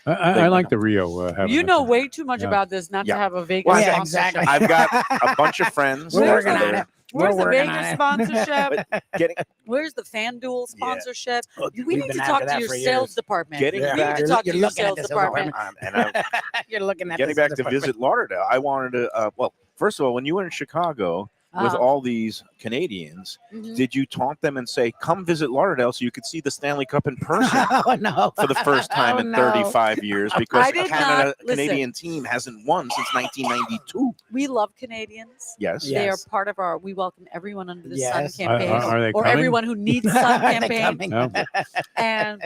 I like the Rio. Having You it. know way too much Yeah. about this not Yeah. to have a Vegas Well, yeah, sponsorship. exactly. I've got a bunch of friends. We're that working are on there. it. Where's We're the working Vegas on it. sponsorship? Getting Where's the FanDuel sponsorship? Oh, We we've need to been talk after to that your for sales years. department. Getting We back- need to talk to You're your looking at sales the sales department. and You're looking at getting this back to department. visit Lauderdale. I wanted to. Well, first of all, when you were in Chicago, with all these Canadians, Mhm. did you taunt them and say, come visit Lauderdale so you could see the Stanley Cup in person Oh no! for the first time Oh, in no. 35 years? Because I did Canada, not- listen. Canadian team hasn't won since 1992. We love Canadians. Yes. Yeah. They are Yes. part of our We Welcome Everyone Under the Sun Yes. campaign, Are they or coming? everyone who needs sun Are they campaign. coming? No. And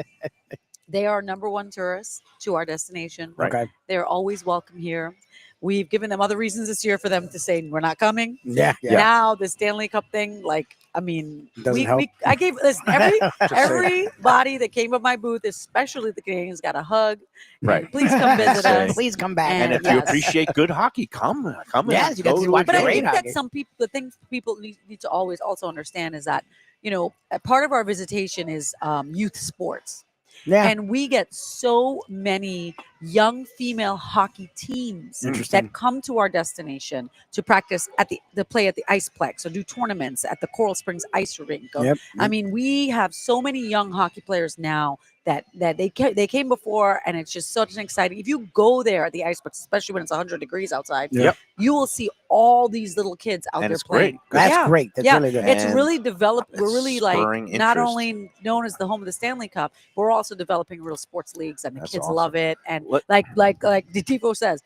they are #1 tourists to our destination. Right. Okay. They're always welcome here. We've given them other reasons this year for them to say we're not coming. Yeah. Yeah. Now the Stanley Cup thing, like, I mean, Doesn't help. I gave listen, everybody that came to my booth, especially the Canadians, got a hug. Right. And please come visit Say- us. Please come back. And And if you yes. appreciate good hockey, come Yes, and you get go to to watch a But I great think game. hockey. that some people, the things people need to always also understand is that, a part of our visitation is youth sports. Yeah. And we get so many young female hockey teams Interesting. that come to our destination to practice to play at the Iceplex or do tournaments at the Coral Springs Ice Rink. Yep. I mean, we have so many young hockey players now that they came before, and it's just such an exciting. If you go there at the Iceplex, especially when it's 100 degrees outside, Yep. you will see all these little kids out And there it's great. playing. That's Yeah. great. That's Yeah, really good. It's And really developed. We're it's really spurring not interest. only known as the home of the Stanley Cup, but we're also developing real sports leagues, and the That's kids awesome. love it. And Let- like Defo says,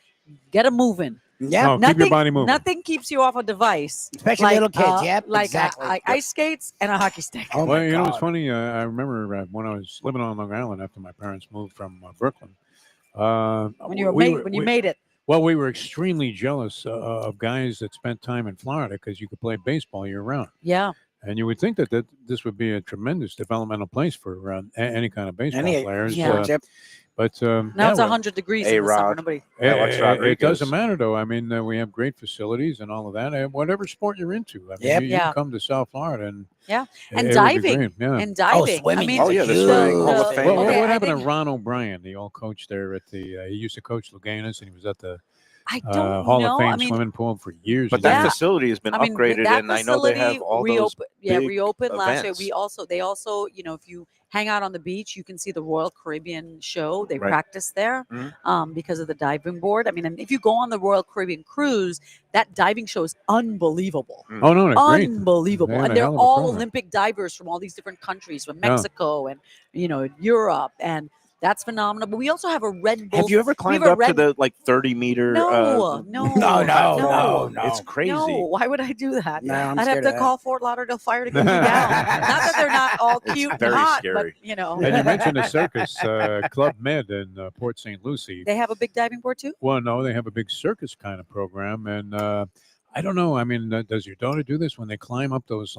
get them moving. Yeah. No, keep your body moving. Nothing keeps you off a device. Especially little kids. Yep. Like Exactly. like ice skates and a hockey stick. Oh Well, my you know, it's God. funny. I remember when I was living on Long Island after my parents moved from Brooklyn. When you we made it. Well, we were extremely jealous of guys that spent time in Florida because you could play baseball year round. Yeah. And you would think that this would be a tremendous developmental place for any kind of baseball Any players. Yeah. sports, yep. But Now yeah, it's 100 degrees in the A-Rod. summer. Nobody. Yeah, Alex it Rodriguez. doesn't matter though. I mean, we have great facilities and all of that. And whatever sport you're into, I mean, Yep. you Yeah. can come to South Florida and Yeah. it And would be diving. great. Yeah. And diving. swimming I mean, is Oh, yeah, the huge. swimming Hall of Fame. Well, okay, what I happened think- to Ron O'Brien, the old coach there at the? He used to coach Luganus, and he was at the I don't Hall know. of Fame I mean, swimming pool for years. But and that Yeah. years. facility has been I mean, upgraded, that and I know they have facility all those big reopened last year. events. They also, if you hang out on the beach, you can see the Royal Caribbean show. They Right. practice there Mhm. because of the diving board. I mean, and if you go on the Royal Caribbean cruise, that diving show is unbelievable. Oh no, they're great. Unbelievable. They have And a they're hell of a all program. Olympic divers from all these different countries, from Yeah. Mexico and, Europe. And that's phenomenal. But we also have a Red Bull. Have you ever we climbed have a up to red- the 30-meter? No. No. It's crazy. No, why would I do that? No, I'm I'd have scared to of that. call Fort Lauderdale Fire to get me down. Not that they're not all cute and very hot, scary. but And you mentioned the circus, Club Med in Port St. Lucie. they have a big diving board too. Well, no, they have a big circus kind of program, and I don't know. I mean, does your daughter do this when they climb up those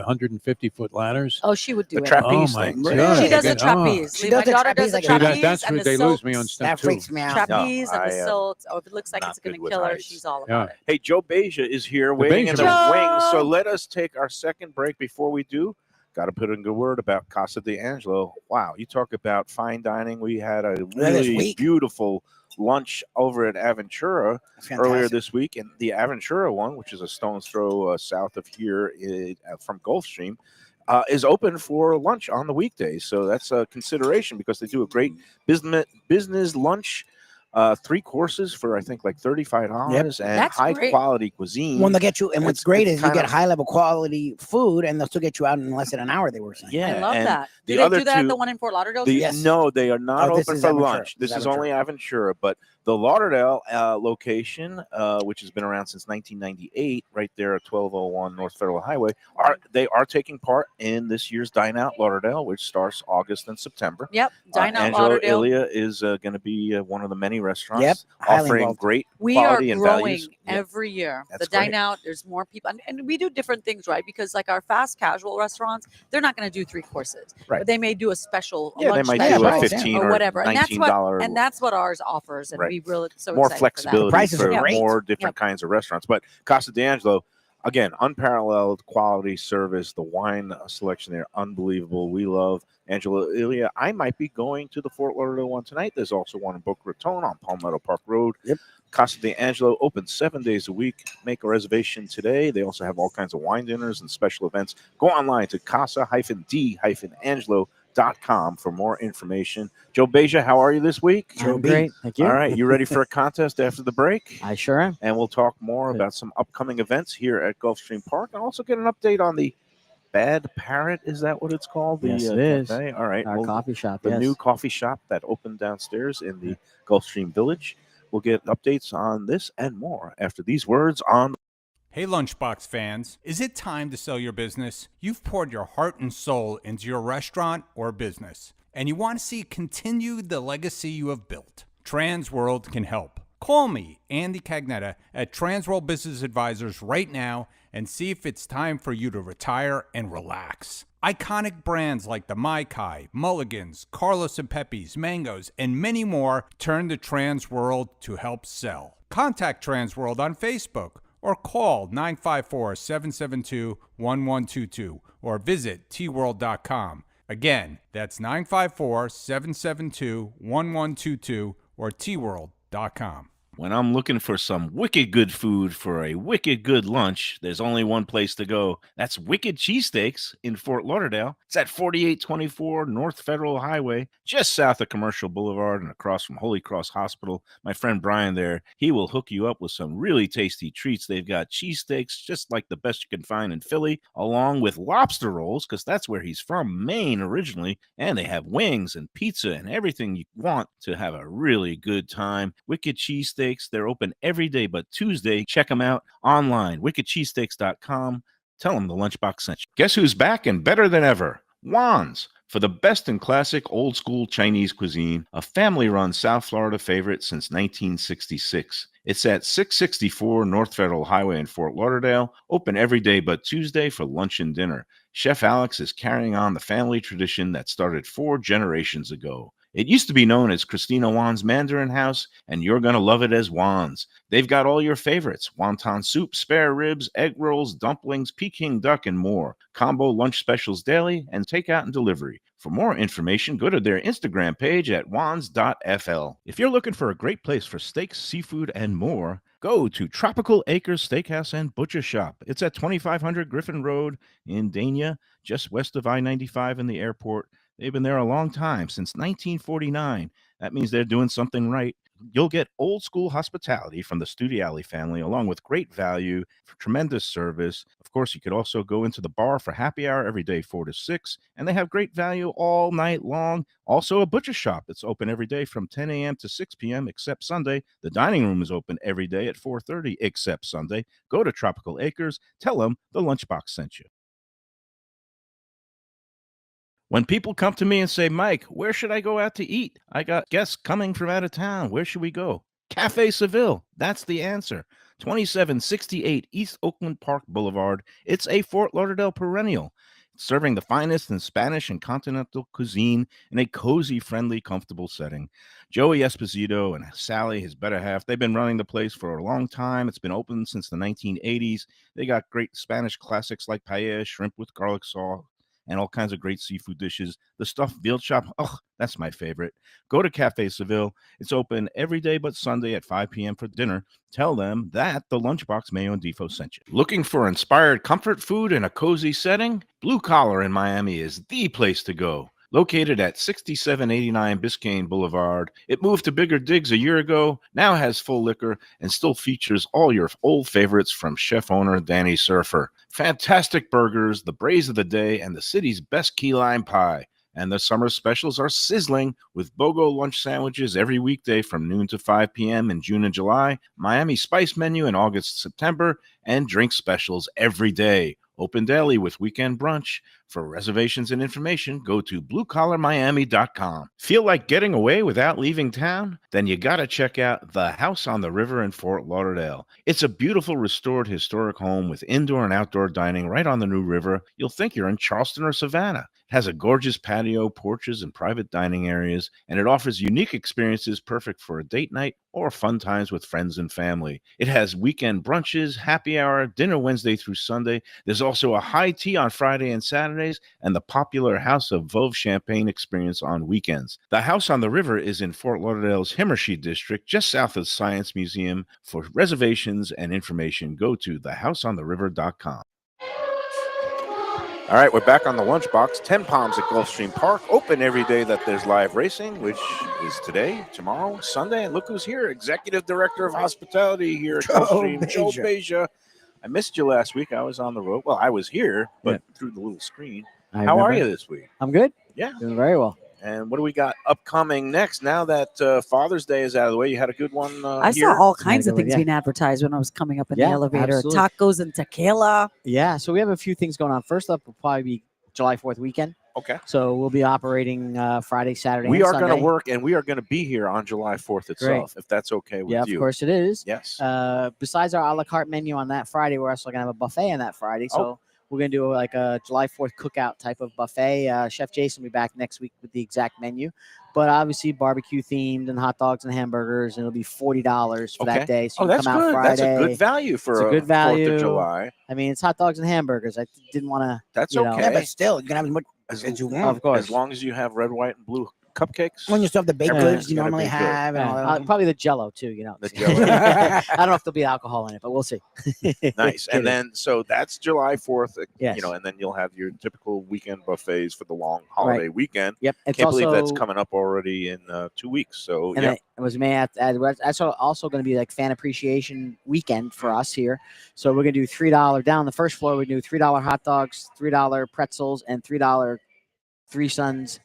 150-foot ladders? Oh, she would do The it. trapeze Oh, my thing. God. She does the Again, oh. trapeze. She My does the daughter does trapeze the like See, that. trapeze that's and where the they lose me on silks. step That two. freaks me out. Trapeze and I the am silks. Oh, if it looks like not it's going good to with kill her, heights. she's all Yeah. about it. Hey, Joe Beja is here The waiting in the Beja. wings. So Joe! let us take our second break. Before we do, got to put in a good word about Casa d'Angelo. Wow, you talk about fine dining. We had a this really week. beautiful lunch over at Aventura Fantastic. earlier this week. And the Aventura one, which is a stone's throw south of here from Gulfstream, is open for lunch on the weekdays. So that's a consideration because they do a great business lunch. 3 courses for I think like $35 and That's high great. quality cuisine. When they get you, and what's It's- great it's is you kind get of- high level quality food, and they'll still get you out in less than an hour. They were saying. Yeah, I love and that. the Do they other do that at two- the one in Fort Lauderdale? The- too? Yes. No, they are not Oh, this open is for Aventura. lunch. This is only Aventura, but the Lauderdale location, which has been around since 1998, right there at 1201 North Federal Highway, they are taking part in this year's Dine Out Lauderdale, which starts August and September. Yep. Dine Out Angelo Lauderdale. Ilia is going to be one of the many restaurants Yep, highly offering involved. great We are quality and growing values. Yeah. every year. That's The Dine great. Out, there's more people. And we do different things, right? Because like our fast casual restaurants, they're not going to do 3 courses. Right. But they may do a special Yeah, they lunch might Yeah, do special a right, 15 or or whatever. And that's $19 and that's what ours offers. And Right. we really so more excited for that. flexibility prices for are great. more different kinds of restaurants. But Casa d'Angelo, again, unparalleled quality service. The wine selection there, unbelievable. We love Angelo Ilia. I might be going to the Fort Lauderdale one tonight. There's also one in Boca Raton on Palmetto Park Road. Yep. Casa d'Angelo open 7 days a week. Make a reservation today. They also have all kinds of wine dinners and special events. Go online to casa-d-angelo.com TenPalmsBrunchContest.com for more information. Joe Beja, how are you this week? I'm great. Thank you. All right, you ready for a contest after the break? I sure am. And we'll talk more about some upcoming events here at Gulfstream Park and also get an update on the Bad Parrot. Is that what it's called? Yes, it is. Cafe? All right. Our coffee shop. The Yes. new coffee shop that opened downstairs in the Gulfstream Village. We'll get updates on this and more after these words on. Hey Lunchbox fans, is it time to sell your business? You've poured your heart and soul into your restaurant or business, and you want to see continue the legacy you have built. Transworld can help. Call me, Andy Cagnetta, at Transworld Business Advisors right now and see if it's time for you to retire and relax. Iconic brands like the Mai Kai, Mulligans, Carlos and Pepe's, Mangoes, and many more turn to Transworld to help sell. Contact Transworld on Facebook or call 954-772-1122 or visit tworld.com. Again, that's 954-772-1122 or tworld.com. When I'm looking for some wicked good food for a wicked good lunch, there's only one place to go. That's Wicked Cheesesteaks in Fort Lauderdale. It's at 4824 North Federal Highway, just south of Commercial Boulevard and across from Holy Cross Hospital. My friend Brian there, he will hook you up with some really tasty treats. They've got cheesesteaks, just like the best you can find in Philly, along with lobster rolls, because that's where he's from, Maine originally. And they have wings and pizza and everything you want to have a really good time. Wicked Cheesesteaks. They're open every day but Tuesday. Check them out online, wickedcheesesteaks.com. Tell them the Lunchbox sent you. Guess who's back and better than ever? Juan's. For the best in classic old school Chinese cuisine, a family-run South Florida favorite since 1966. It's at 664 North Federal Highway in Fort Lauderdale, open every day but Tuesday for lunch and dinner. Chef Alex is carrying on the family tradition that started 4 generations ago. It used to be known as Christina Juan's Mandarin House, and you're going to love it as Juan's. They've got all your favorites: wonton soup, spare ribs, egg rolls, dumplings, Peking duck, and more. Combo lunch specials daily and takeout and delivery. For more information, go to their Instagram page at wans.fl. If you're looking for a great place for steaks, seafood, and more, go to Tropical Acres Steakhouse and Butcher Shop. It's at 2500 Griffin Road in Dania, just west of I-95 and the airport. They've been there a long time, since 1949. That means they're doing something right. You'll get old school hospitality from the Studiali family, along with great value, tremendous service. Of course, you could also go into the bar for happy hour every day, 4 to 6, and they have great value all night long. Also, a butcher shop that's open every day from 10 a.m. to 6 p.m. except Sunday. The dining room is open every day at 4:30 except Sunday. Go to Tropical Acres. Tell them the Lunchbox sent you. When people come to me and say, Mike, where should I go out to eat? I got guests coming from out of town. Where should we go? Cafe Seville. That's the answer. 2768 East Oakland Park Boulevard. It's a Fort Lauderdale perennial, serving the finest in Spanish and continental cuisine in a cozy, friendly, comfortable setting. Joey Esposito and Sally, his better half, they've been running the place for a long time. It's been open since the 1980s. They got great Spanish classics like paella, shrimp with garlic sauce, and all kinds of great seafood dishes. The stuffed veal chop, that's my favorite. Go to Cafe Seville. It's open every day but Sunday at 5 p.m. for dinner. Tell them that the Lunchbox, Mayo, and Defo sent you. Looking for inspired comfort food in a cozy setting? Blue Collar in Miami is the place to go. Located at 6789 Biscayne Boulevard, it moved to bigger digs a year ago, now has full liquor, and still features all your old favorites from chef owner Danny Surfer. Fantastic burgers, the braise of the day, and the city's best key lime pie. And the summer specials are sizzling with BOGO lunch sandwiches every weekday from noon to 5 p.m. in June and July, Miami Spice menu in August, September, and drink specials every day. Open daily with weekend brunch. For reservations and information, go to bluecollarmiami.com. Feel like getting away without leaving town? Then you got to check out the House on the River in Fort Lauderdale. It's a beautiful restored historic home with indoor and outdoor dining right on the New River. You'll think you're in Charleston or Savannah. It has a gorgeous patio, porches, and private dining areas, and it offers unique experiences perfect for a date night or fun times with friends and family. It has weekend brunches, happy hour, dinner Wednesday through Sunday. There's also a high tea on Friday and Saturdays, and the popular House of Veuve Champagne experience on weekends. The House on the River is in Fort Lauderdale's Himmershey district, just south of the Science Museum. For reservations and information, go to thehouseontheriver.com. All right, we're back on the Lunchbox. 10 Palms at Gulfstream Park. Open every day that there's live racing, which is today, tomorrow, Sunday. And look who's here, Executive Director of Hospitality here at Gulfstream, Joe Beja. I missed you last week. I was on the road. Well, I was here, but through the little screen. How are you this week? I'm good. Yeah. Doing very well. And what do we got upcoming next? Now that Father's Day is out of the way, you had a good one I here. saw all kinds of good one, things being advertised when I was coming up in the Yeah, elevator. absolutely. Tacos and tequila. Yeah, so we have a few things going on. First up will probably be July 4th weekend. Okay. So we'll be operating Friday, Saturday, We and are going to Sunday. work, and we are going to be here on July 4th itself, if that's okay with Yeah, you. of course it is. Yes. Besides our a la carte menu on that Friday, we're also going to have a buffet on that Friday. So we're going to do like a July 4th cookout type of buffet. Chef Jason will be back next week with the exact menu. But obviously barbecue themed and hot dogs and hamburgers, and it'll be $40 for that day. So you that's come out good. Friday. That's a good value for It's a good 4th value. of July. I mean, it's hot dogs and hamburgers. I didn't want to. That's you know, okay. Yeah, but still, you can have as much as you want. Of course. As long as you have red, white, and blue cupcakes. When you still have the baked Everything's goods you gonna normally be good. have. And all that. Probably the Jello too. You know, The Jell-O. I don't know if there'll be alcohol in it, but we'll see. Nice. And then, so that's July 4th, Yes. you know, and then you'll have your typical weekend buffets for the long holiday weekend. Yep. It's Can't also, believe that's coming up already in 2 weeks. So, And yeah. it was may add, that's also going to be like fan appreciation weekend for us here. So we're going to do $3 down the first floor. We do $3 hot dogs, $3 pretzels, and $3 Three Sons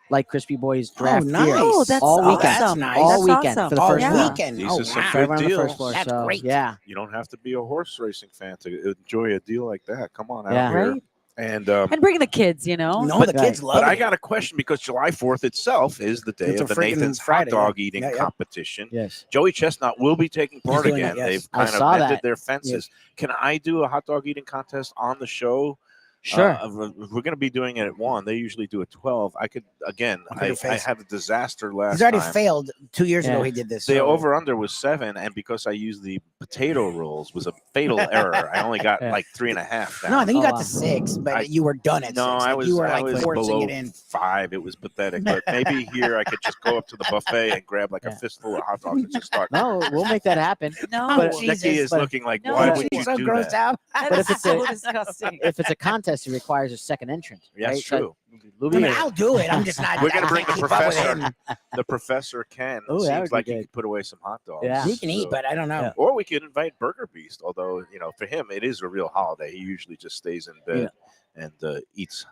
Light Crispy Boys draft nice. beer. Oh, that's all weekend. That's awesome. nice. All That's weekend awesome. for the All first floor. weekend. These Oh, are some wow. For everyone on the Good first deals. floor. That's so, great. Yeah. You don't have to be a horse racing fan to enjoy a deal like that. Come on out Yeah. here. Right? And And bring the kids, you know. No, But- the kids love but I it. got a question because July 4th itself is the day It's of a the freaking Nathan's Friday, hot dog yeah. eating Yeah, yeah. competition. Yes. Joey Chestnut will be taking part doing again. it, yes. They've I kind of saw mended that. their fences. Can I do a hot dog eating contest on the show? Sure. We're going to be doing it at 1. They usually do at 12. I could, again, Look at your I face. had a disaster last He's already time. failed 2 years ago. Yeah. He did this. The so- over-under was 7, and because I used the potato rolls was a fatal error. I only got Yeah. like 3.5 down. No, I think you Oh, got wow. to 6, but I- you were done at 6. No, Like, you were I like was forcing below it in. 5. It was pathetic. But maybe here I could just go up to the buffet and grab like a Yeah. fistful of hot dogs and just start. No, we'll make that happen. No, But- Becky Jesus, is but- looking like, No, why but would She's you so do grossed that? out. that But is if it's so a- disgusting. If it's a contest, it requires a second entrant. That's right? So true. I Lubie mean, or- I'll do it. I'm just not. We're gonna I bring can't the keep up with professor. him. The professor Ken. Oh, that would seems be like he good. could put away some hot dogs. Yeah. He can eat, So- but I don't know. Yeah. Or we could invite Burger Beast, although, you know, for him, it is a real holiday. He usually just stays in bed and eats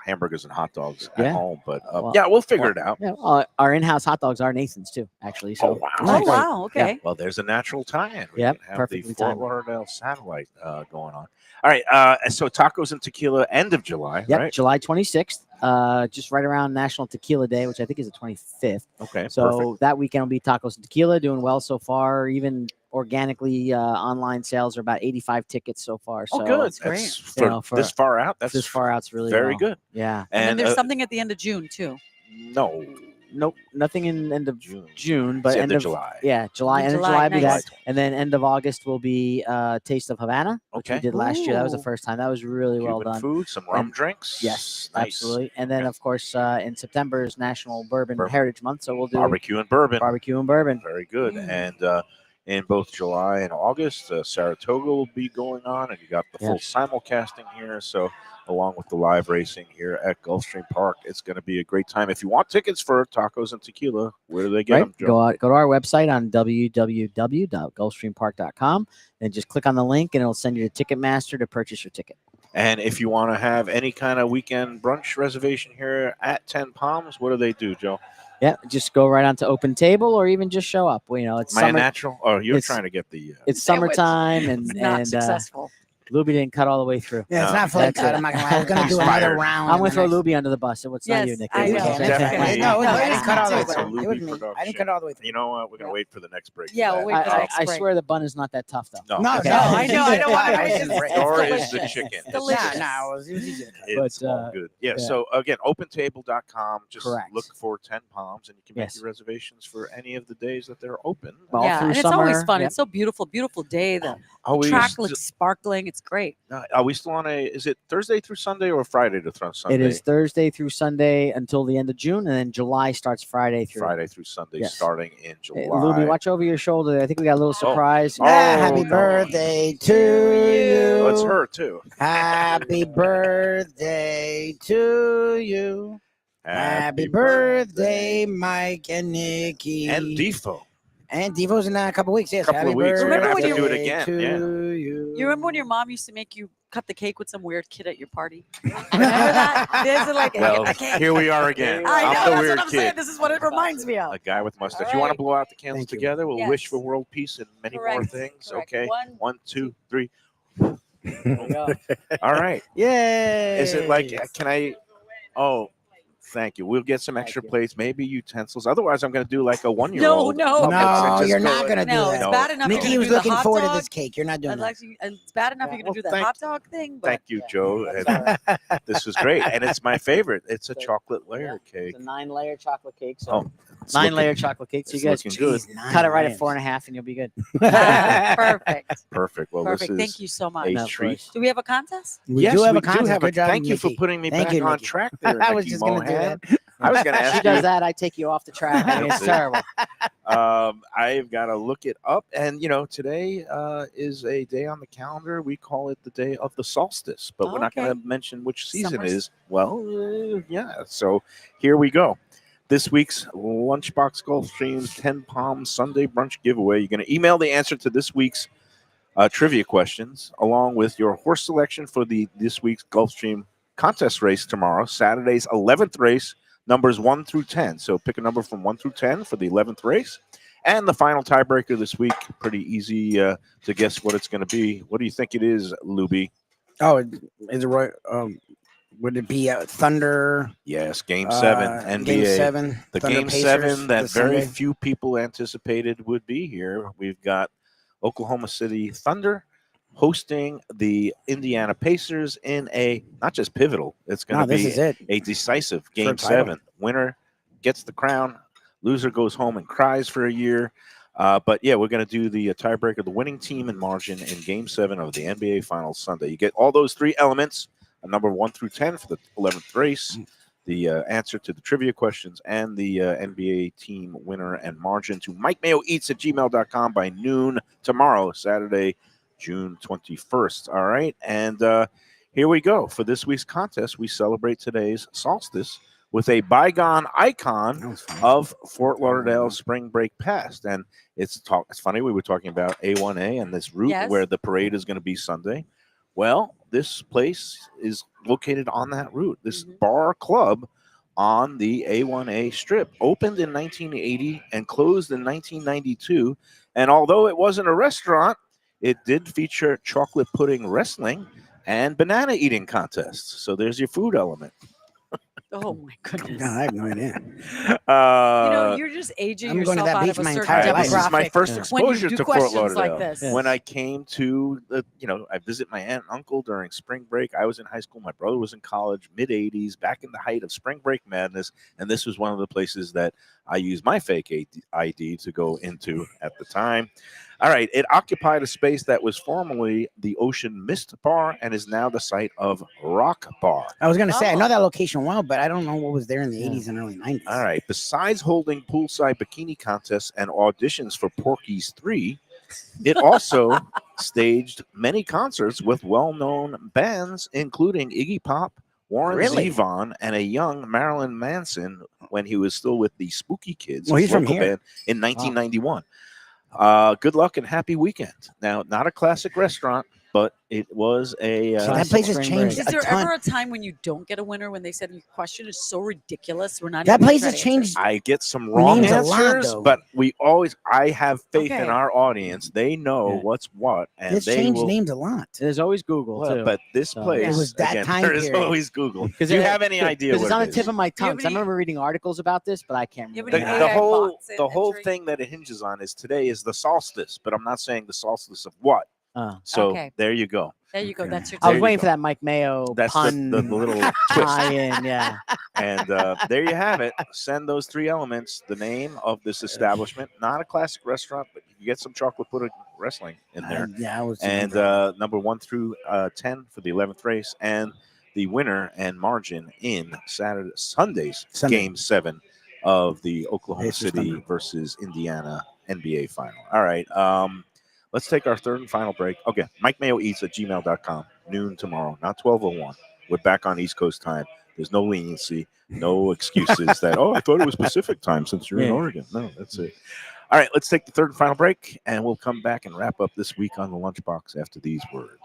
hamburgers and hot dogs at Yeah. home. But Well- yeah, we'll figure it out. Yeah, our in-house hot dogs are Nathan's too, actually. So Oh, wow. Oh Nice. wow, okay. Well, there's a natural tie-in. We Yep, can have perfectly the Fort timed. Lauderdale satellite going on. All right, so tacos and tequila, end of July, Yep, right? July 26th, just right around National Tequila Day, which I think is the 25th. Okay, So perfect. that weekend will be tacos and tequila, doing well so far. Even organically, online sales are about 85 tickets so far. So Oh, good. That's great. For, You know, for this far out, that's this far out's really very well. good. Yeah. And then And there's something at the end of June too. no, Nope, nothing in end of June. June, but It's end end of July. Yeah, July. In End of July, July will be nice. that, and then end of August will be Taste of Havana, which we Okay. did last year. That was the Ooh. first time. That was really well Cuban done. food, some rum And- drinks. Yes, Nice. absolutely. And then, of course, in September is National Bourbon Bourbon. Heritage Month, so we'll do Barbecue and bourbon. barbecue and bourbon. Very good. Mm. And in both July and August, Saratoga will be going on, and you got the Yeah. full simulcasting here. So, along with the live racing here at Gulfstream Park, it's going to be a great time. If you want tickets for tacos and tequila, where do they get them, Joe? Go to our website on www.gulfstreampark.com and just click on the link, and it'll send you to Ticketmaster to purchase your ticket. And if you want to have any kind of weekend brunch reservation here at 10 Palms, what do they do, Joe? Yeah, just go right on to Open Table, or even just show up. Well, you know, it's Am I a summer. natural? Oh, you're it's- trying to get the. It's Sandwich. summertime, and Not successful. Lubie didn't cut all the way through. Yeah, it's No, not fully that's cut. it. I'm not gonna lie. I was gonna do Inspired. another round. I'm in going the to throw next- Lubie under the bus. It's not you, Yes, Nick. I You know. can. Definitely. No, No, I it didn't is cut all the way too, but- through. It's a It was Lubie me. I didn't production. cut all the way through. You know what? We're going to wait for the next break. for Yeah, we'll that. wait for the next I break. swear the bun is not that tough, though. No, No, it's no, not. I know, I don't want to. It's It's Or is delicious. the chicken. It's delicious. No, it was easy to cut. It's But, all good. Yeah, yeah. So again, opentable.com. Just Correct. look for 10 Palms, and you can make Yes. your reservations for any of the days that they're open. All Yeah, through and it's always summer, fun. yeah. It's so beautiful, beautiful day. The Are we, track still, looks sparkling. It's great. are we still on is it Thursday through Sunday or Friday to Sunday? It is Thursday through Sunday until the end of June, and then July starts Friday through. Friday through Sunday, Yes. starting in July. Hey, Lubie, watch over your shoulder. I think we got a little surprise. Oh, Happy no. birthday to you. Oh, it's her too. Happy birthday to you. Happy birthday, Mike and Nikki. And Defo. And Devo's in a couple weeks. Yes. Couple Happy of weeks. We're gonna have to birthday do it again, to yeah. you. You remember when your mom used to make you cut the cake with some weird kid at your party? Remember that? This is like Well, the cake. here we are again. I know, I'm the that's weird what I'm kid. saying. This is what it reminds me of. A guy with mustache. All You want to right. blow out the candles Thank you. together? We'll wish Yes. for world peace and many more Correct. things. Correct. Okay. 1, 1, 2, 3. There you go. All right. Yay. Is it like, can I? Oh, thank you. We'll get some extra you. plates, maybe utensils. Otherwise, I'm going to do like a 1-year-old. No. No, you're not going to do No, that. it's bad enough. Nikki you was can do looking the hot forward to dog. this cake. You're not doing I'd that. like to, and it's bad enough Yeah, you're going to do well, the thank- hot dog thing, but Thank you, Joe. And, this was great. And it's my favorite. It's a chocolate layer cake. It's a 9-layer chocolate cake. So Oh, it's 9-layer looking- chocolate cake. So it's you guys looking good. cut it right at 4.5, and you'll be good. perfect. Perfect. Well, Perfect. this Thank is you so much. a No, of treat. course. Do we have a contest? We Yes, do have we a contest. Good job, Thank you for Nikki. putting me Thank back you, on Nikki. track there, I was Nikki just going to do Mohan. that. I was going to She ask does you. that, I take you off the track. I mean, it's terrible. I've got to look it up. And, today is a day on the calendar. We call it the day of the solstice, but we're not going Okay. to mention which season Summer it is. Well, yeah. So here we go. This week's Lunchbox Gulfstream 10 Palms Sunday Brunch giveaway. You're going to email the answer to this week's trivia questions along with your horse selection for this week's Gulfstream contest race tomorrow, Saturday's 11th race, numbers 1 through 10. So pick a number from 1 through 10 for the 11th race. And the final tiebreaker this week, pretty easy to guess what it's going to be. What do you think it is, Lubie? Oh, is it right? Would it be Thunder? Yes, Game 7, NBA. Game 7. The Thunder Game Pacers 7 that this very Sunday. few people anticipated would be here. We've got Oklahoma City Thunder hosting the Indiana Pacers in a not just pivotal, it's going No, to this be is it. a decisive For a Game title. 7. Winner gets the crown. Loser goes home and cries for a year. But yeah, we're going to do the tiebreaker, the winning team and margin in Game 7 of the NBA Finals Sunday. You get all those three elements, a number 1 through 10 for the 11th race, the answer to the trivia questions, and the NBA team winner and margin to MikeMayoEats@gmail.com by noon tomorrow, Saturday, June 21st. All right. And here we go. For this week's contest, we celebrate today's solstice with a bygone icon That was fun. of Fort Lauderdale Spring Break Past. And it's funny, we were talking about A1A and this route Yes. where the parade is going to be Sunday. Well, this place is located on that route. This bar club on the A1A strip opened in 1980 and closed in 1992. And although it wasn't a restaurant, it did feature chocolate pudding wrestling and banana eating contests. So there's your food element. Oh my goodness. No, I have no idea. You're just aging I'm going to yourself that out beach of a my certain entire This is my demographic first when you exposure do to Fort questions Lauderdale. like this. Yeah. When I came to I visit my aunt and uncle during spring break. I was in high school. My brother was in college, mid 80s, back in the height of spring break madness. And this was one of the places that I used my fake ID to go into at the time. All right. It occupied a space that was formerly the Ocean Mist Bar and is now the site of Rock Bar. I was going to say, I Oh. know that location well, but I don't know what was there in the 80s and early 90s. All right. Besides holding poolside bikini contests and auditions for Porky's 3, it also staged many concerts with well-known bands, including Iggy Pop, Warren Really? Zevon, and a young Marilyn Manson when he was still with the Spooky Kids, Well, he's his from local here. band, in 1991. Good luck and happy weekend. Now, not a classic restaurant, but it was a So that place has Spring changed break. Is there a ton. ever a time when you don't get a winner when they said your question is so ridiculous? We're not That even place gonna has try to answer changed. I get some wrong Names a lot, answers, though. but I have faith in Okay. our audience. They know Yeah. what's what, and It's they changed will. names a lot. There's always Google, Well, too. but this So- place, It was that again, time there is period. always Google. Do 'Cause you it- have any idea Because what it's on it the tip is? of my tongue. have 'Cause I any- remember reading articles about this, but I can't You have remember. any The AI whole bots the whole entering? thing that it hinges on is today is the solstice, but I'm not saying the solstice of what. So Okay. there you go. There you go. Okay. That's your I There was you waiting go. for that Mike Mayo That's pun the little twist. tie-in, yeah. And there you have it. Send those three elements. The name of this establishment, not a classic restaurant, but you get some chocolate pudding wrestling in there. Yeah, I was. And number 1 through 10 for the 11th race, and the winner and margin in Sunday's Sunday. Game 7 of the Oklahoma Pacers City Thunder. versus Indiana NBA final. All right. Let's take our third and final break. Okay. MikeMayoEats@gmail.com. noon tomorrow, not 12:01. We're back on East Coast time. There's no leniency, no excuses that, oh, I thought it was Pacific time since you're in Yeah. Oregon. No, that's it. All right, let's take the third and final break, and we'll come back and wrap up this week on the Lunchbox after these words.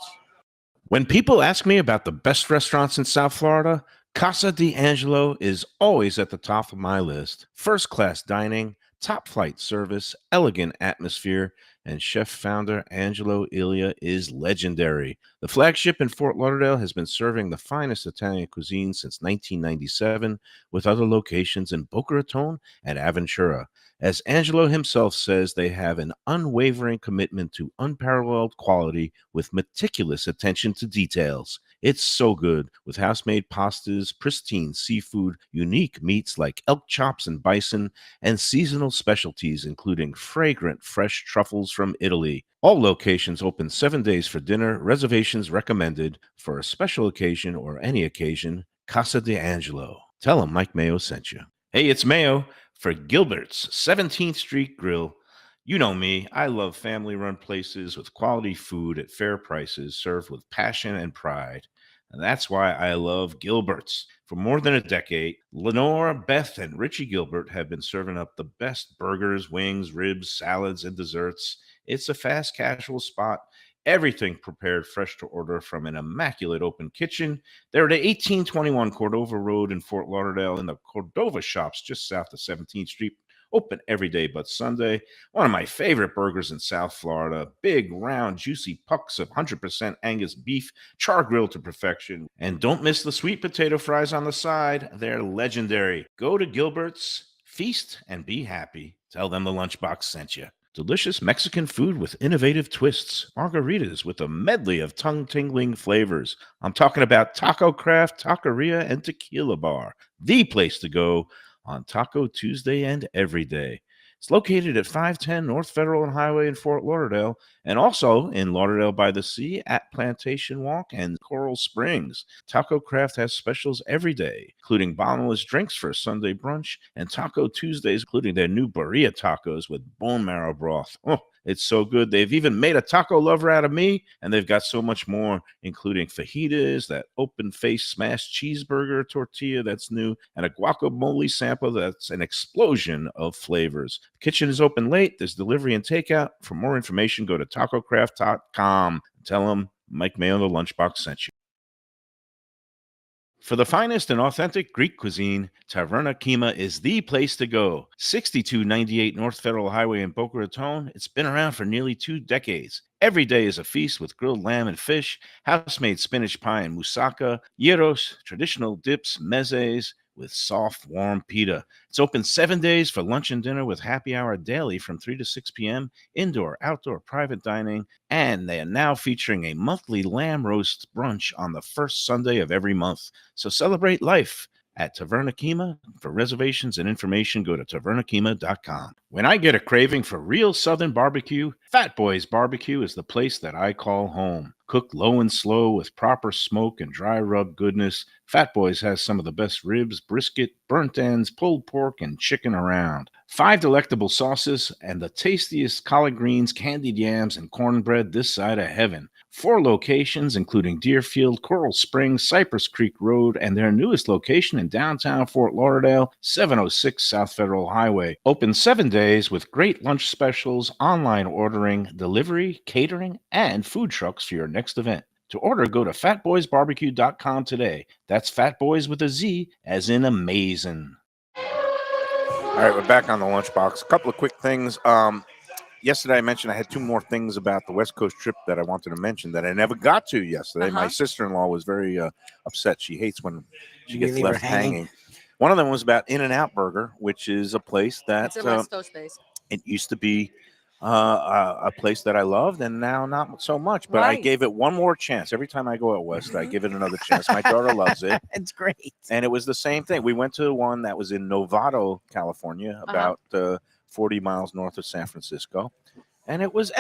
When people ask me about the best restaurants in South Florida, Casa d'Angelo is always at the top of my list. First-class dining, top-flight service, elegant atmosphere, and chef-founder Angelo Ilia is legendary. The flagship in Fort Lauderdale has been serving the finest Italian cuisine since 1997, with other locations in Boca Raton and Aventura. As Angelo himself says, they have an unwavering commitment to unparalleled quality with meticulous attention to details. It's so good, with house-made pastas, pristine seafood, unique meats like elk chops and bison, and seasonal specialties including fragrant fresh truffles from Italy. All locations open 7 days for dinner. Reservations recommended. For a special occasion or any occasion, Casa d'Angelo. Tell them Mike Mayo sent you. Hey, it's Mayo for Gilbert's 17th Street Grill. You know me, I love family-run places with quality food at fair prices served with passion and pride. And that's why I love Gilbert's. For more than a decade, Lenore, Beth, and Richie Gilbert have been serving up the best burgers, wings, ribs, salads, and desserts. It's a fast casual spot. Everything prepared fresh to order from an immaculate open kitchen. They're at 1821 Cordova Road in Fort Lauderdale in the Cordova Shops just south of 17th Street. Open every day but Sunday. One of my favorite burgers in South Florida. Big, round, juicy pucks of 100% Angus beef, char grilled to perfection. And don't miss the sweet potato fries on the side. They're legendary. Go to Gilbert's, feast, and be happy. Tell them the Lunchbox sent you. Delicious Mexican food with innovative twists. Margaritas with a medley of tongue-tingling flavors. I'm talking about Taco Craft, Taqueria, and Tequila Bar. The place to go on Taco Tuesday and every day. It's located at 510 North Federal and Highway in Fort Lauderdale, and also in Lauderdale by the Sea at Plantation Walk and Coral Springs. Taco Craft has specials every day, including bottomless drinks for Sunday brunch, and Taco Tuesdays, including their new birria tacos with bone marrow broth. Oh, it's so good. They've even made a taco lover out of me, and they've got so much more, including fajitas, that open-faced smashed cheeseburger tortilla that's new, and a guacamole sample that's an explosion of flavors. The kitchen is open late. There's delivery and takeout. For more information, go to tacocraft.com. Tell them Mike Mayo, the Lunchbox, sent you. For the finest and authentic Greek cuisine, Taverna Kima is the place to go. 6298 North Federal Highway in Boca Raton. It's been around for nearly 2 decades. Every day is a feast with grilled lamb and fish, house-made spinach pie and moussaka, gyros, traditional dips, mezes, with soft, warm pita. It's open 7 days for lunch and dinner with happy hour daily from 3 to 6 p.m., indoor, outdoor, private dining, and they are now featuring a monthly lamb roast brunch on the first Sunday of every month. So celebrate life at Taverna Kima. For reservations and information, go to tavernakima.com. When I get a craving for real Southern barbecue, Fat Boys Barbecue is the place that I call home. Cooked low and slow with proper smoke and dry rub goodness, Fat Boys has some of the best ribs, brisket, burnt ends, pulled pork, and chicken around. 5 delectable sauces and the tastiest collard greens, candied yams, and cornbread this side of heaven. 4 locations, including Deerfield, Coral Springs, Cypress Creek Road, and their newest location in downtown Fort Lauderdale, 706 South Federal Highway. Open 7 days with great lunch specials, online ordering, delivery, catering, and food trucks for your next event. To order, go to fatboysbarbecue.com today. That's Fat Boys with a Z, as in amazing. All right, we're back on the Lunchbox. A couple of quick things. Yesterday I mentioned I had 2 more things about the West Coast trip that I wanted to mention that I never got to yesterday. My sister-in-law was very upset. She hates when she gets left hanging. One of them was about In-N-Out Burger, which is a place that It's a West Coast base. it used to be a place that I loved, and now not so much. But I Right. gave it one more chance. Every time I go out west, I give it another chance. My daughter loves it. It's great. And it was the same thing. We went to one that was in Novato, California, about 40 miles north of San Francisco. And it was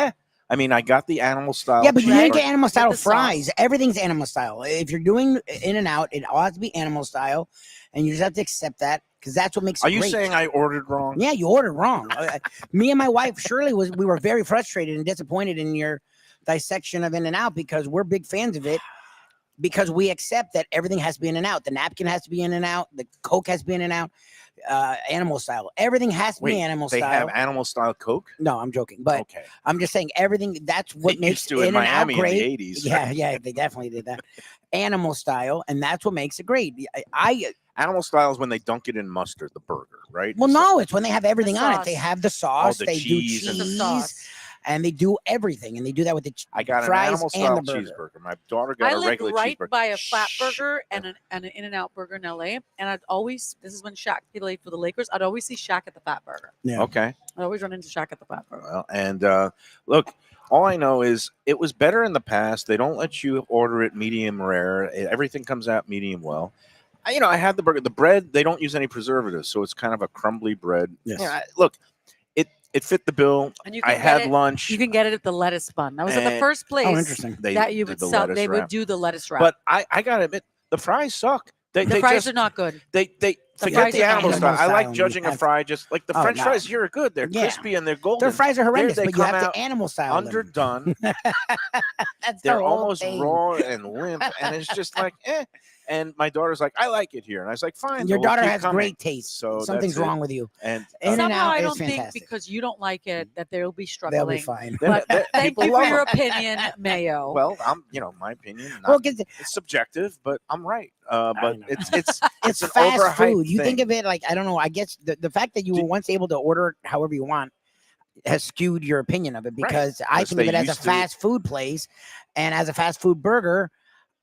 I mean, I got the animal style. Yeah, but you Right. didn't get animal style the sauce. fries. Everything's animal style. If you're doing In-N-Out, it all has to be animal style, and you just have to accept that because that's what makes it Are you great. saying I ordered wrong? Yeah, you ordered wrong. Me and my wife Shirley we were very frustrated and disappointed in your dissection of In-N-Out because we're big fans of it, because we accept that everything has to be in and out. The napkin has to be in and out. The Coke has to be in and out. Animal style. Everything has to be animal They style. have animal style Coke? No, I'm joking. But Okay. I'm just saying everything. That's what They makes used to in in and out Miami in great. the 80s. Yeah, they definitely did that. Animal style, and that's what makes it great. I Animal style is when they dunk it in mustard, the burger, right? well, Is that- no, it's when they have everything on it. sauce. They have the sauce. the They cheese do and The cheese, sauce. and they do everything, and they do that with the I got an fries animal and style the burger. cheeseburger. My daughter got I a live regular right cheeseburger. by a flat Shh. burger and an In-N-Out burger in LA. And I'd always, this is when Shaq played for the Lakers, I'd always see Shaq at the Fat Burger. Yeah. Okay. I'd always run into Shaq at the Fat Burger. Well, and look, all I know is it was better in the past. They don't let you order it medium rare. Everything comes out medium well. I had the burger. The bread, they don't use any preservatives, so it's kind of a crumbly bread. Yes. Yeah, look, it fit the bill. And you I can had get it, lunch. You can get it at the lettuce bun. I was at the And- first place Oh, interesting. that you did would the sell. lettuce They wrap. would do the lettuce wrap. But I gotta admit, the fries suck. the They fries just, are not good. They fries forget the are not animal good. style. I Animal like style, judging you a have- fry just like the Oh, French no. fries here are good. They're Yeah. crispy and they're golden. Their fries are horrendous, they but you come have out to animal style them. underdone. That's They're the whole almost thing. raw and limp, and it's just like eh. And my daughter's like, I like it here, and I was like, fine. Your we'll daughter keep has coming. great taste. So Something's that's it. wrong with you. And In-N-Out Somehow I is don't think fantastic. because you don't like it that they'll be They'll struggling. be fine. But thank people you for love your them. opinion, Mayo. Well, my opinion. Not, Well, 'cause it's subjective, but I'm right. But know. it's it's an fast overhyped food. You thing. think of it like, I don't know. I guess the fact that you were once able to order it however you want has skewed your opinion of it, because I Because think of they it as a used to- fast food place, and as a fast food burger,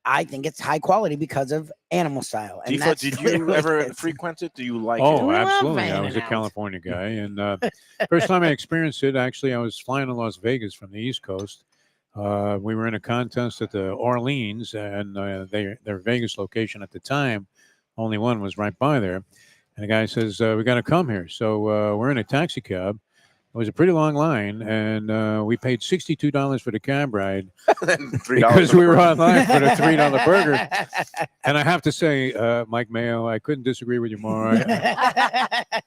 I think it's high quality because of animal style. And Defo, that's did you literally ever it. frequent it? Do you like Oh, it? love absolutely. I was a In-N-Out. California guy. And first time I experienced it, actually, I was flying to Las Vegas from the East Coast. We were in a contest at the Orleans, and their Vegas location at the time, only one was right by there. And the guy says, we got to come here. So we're in a taxi cab. It was a pretty long line, and we paid $62 for the cab ride Then $3 because we were on. online for the $3 burger. And I have to say, Mike Mayo, I couldn't disagree with you more.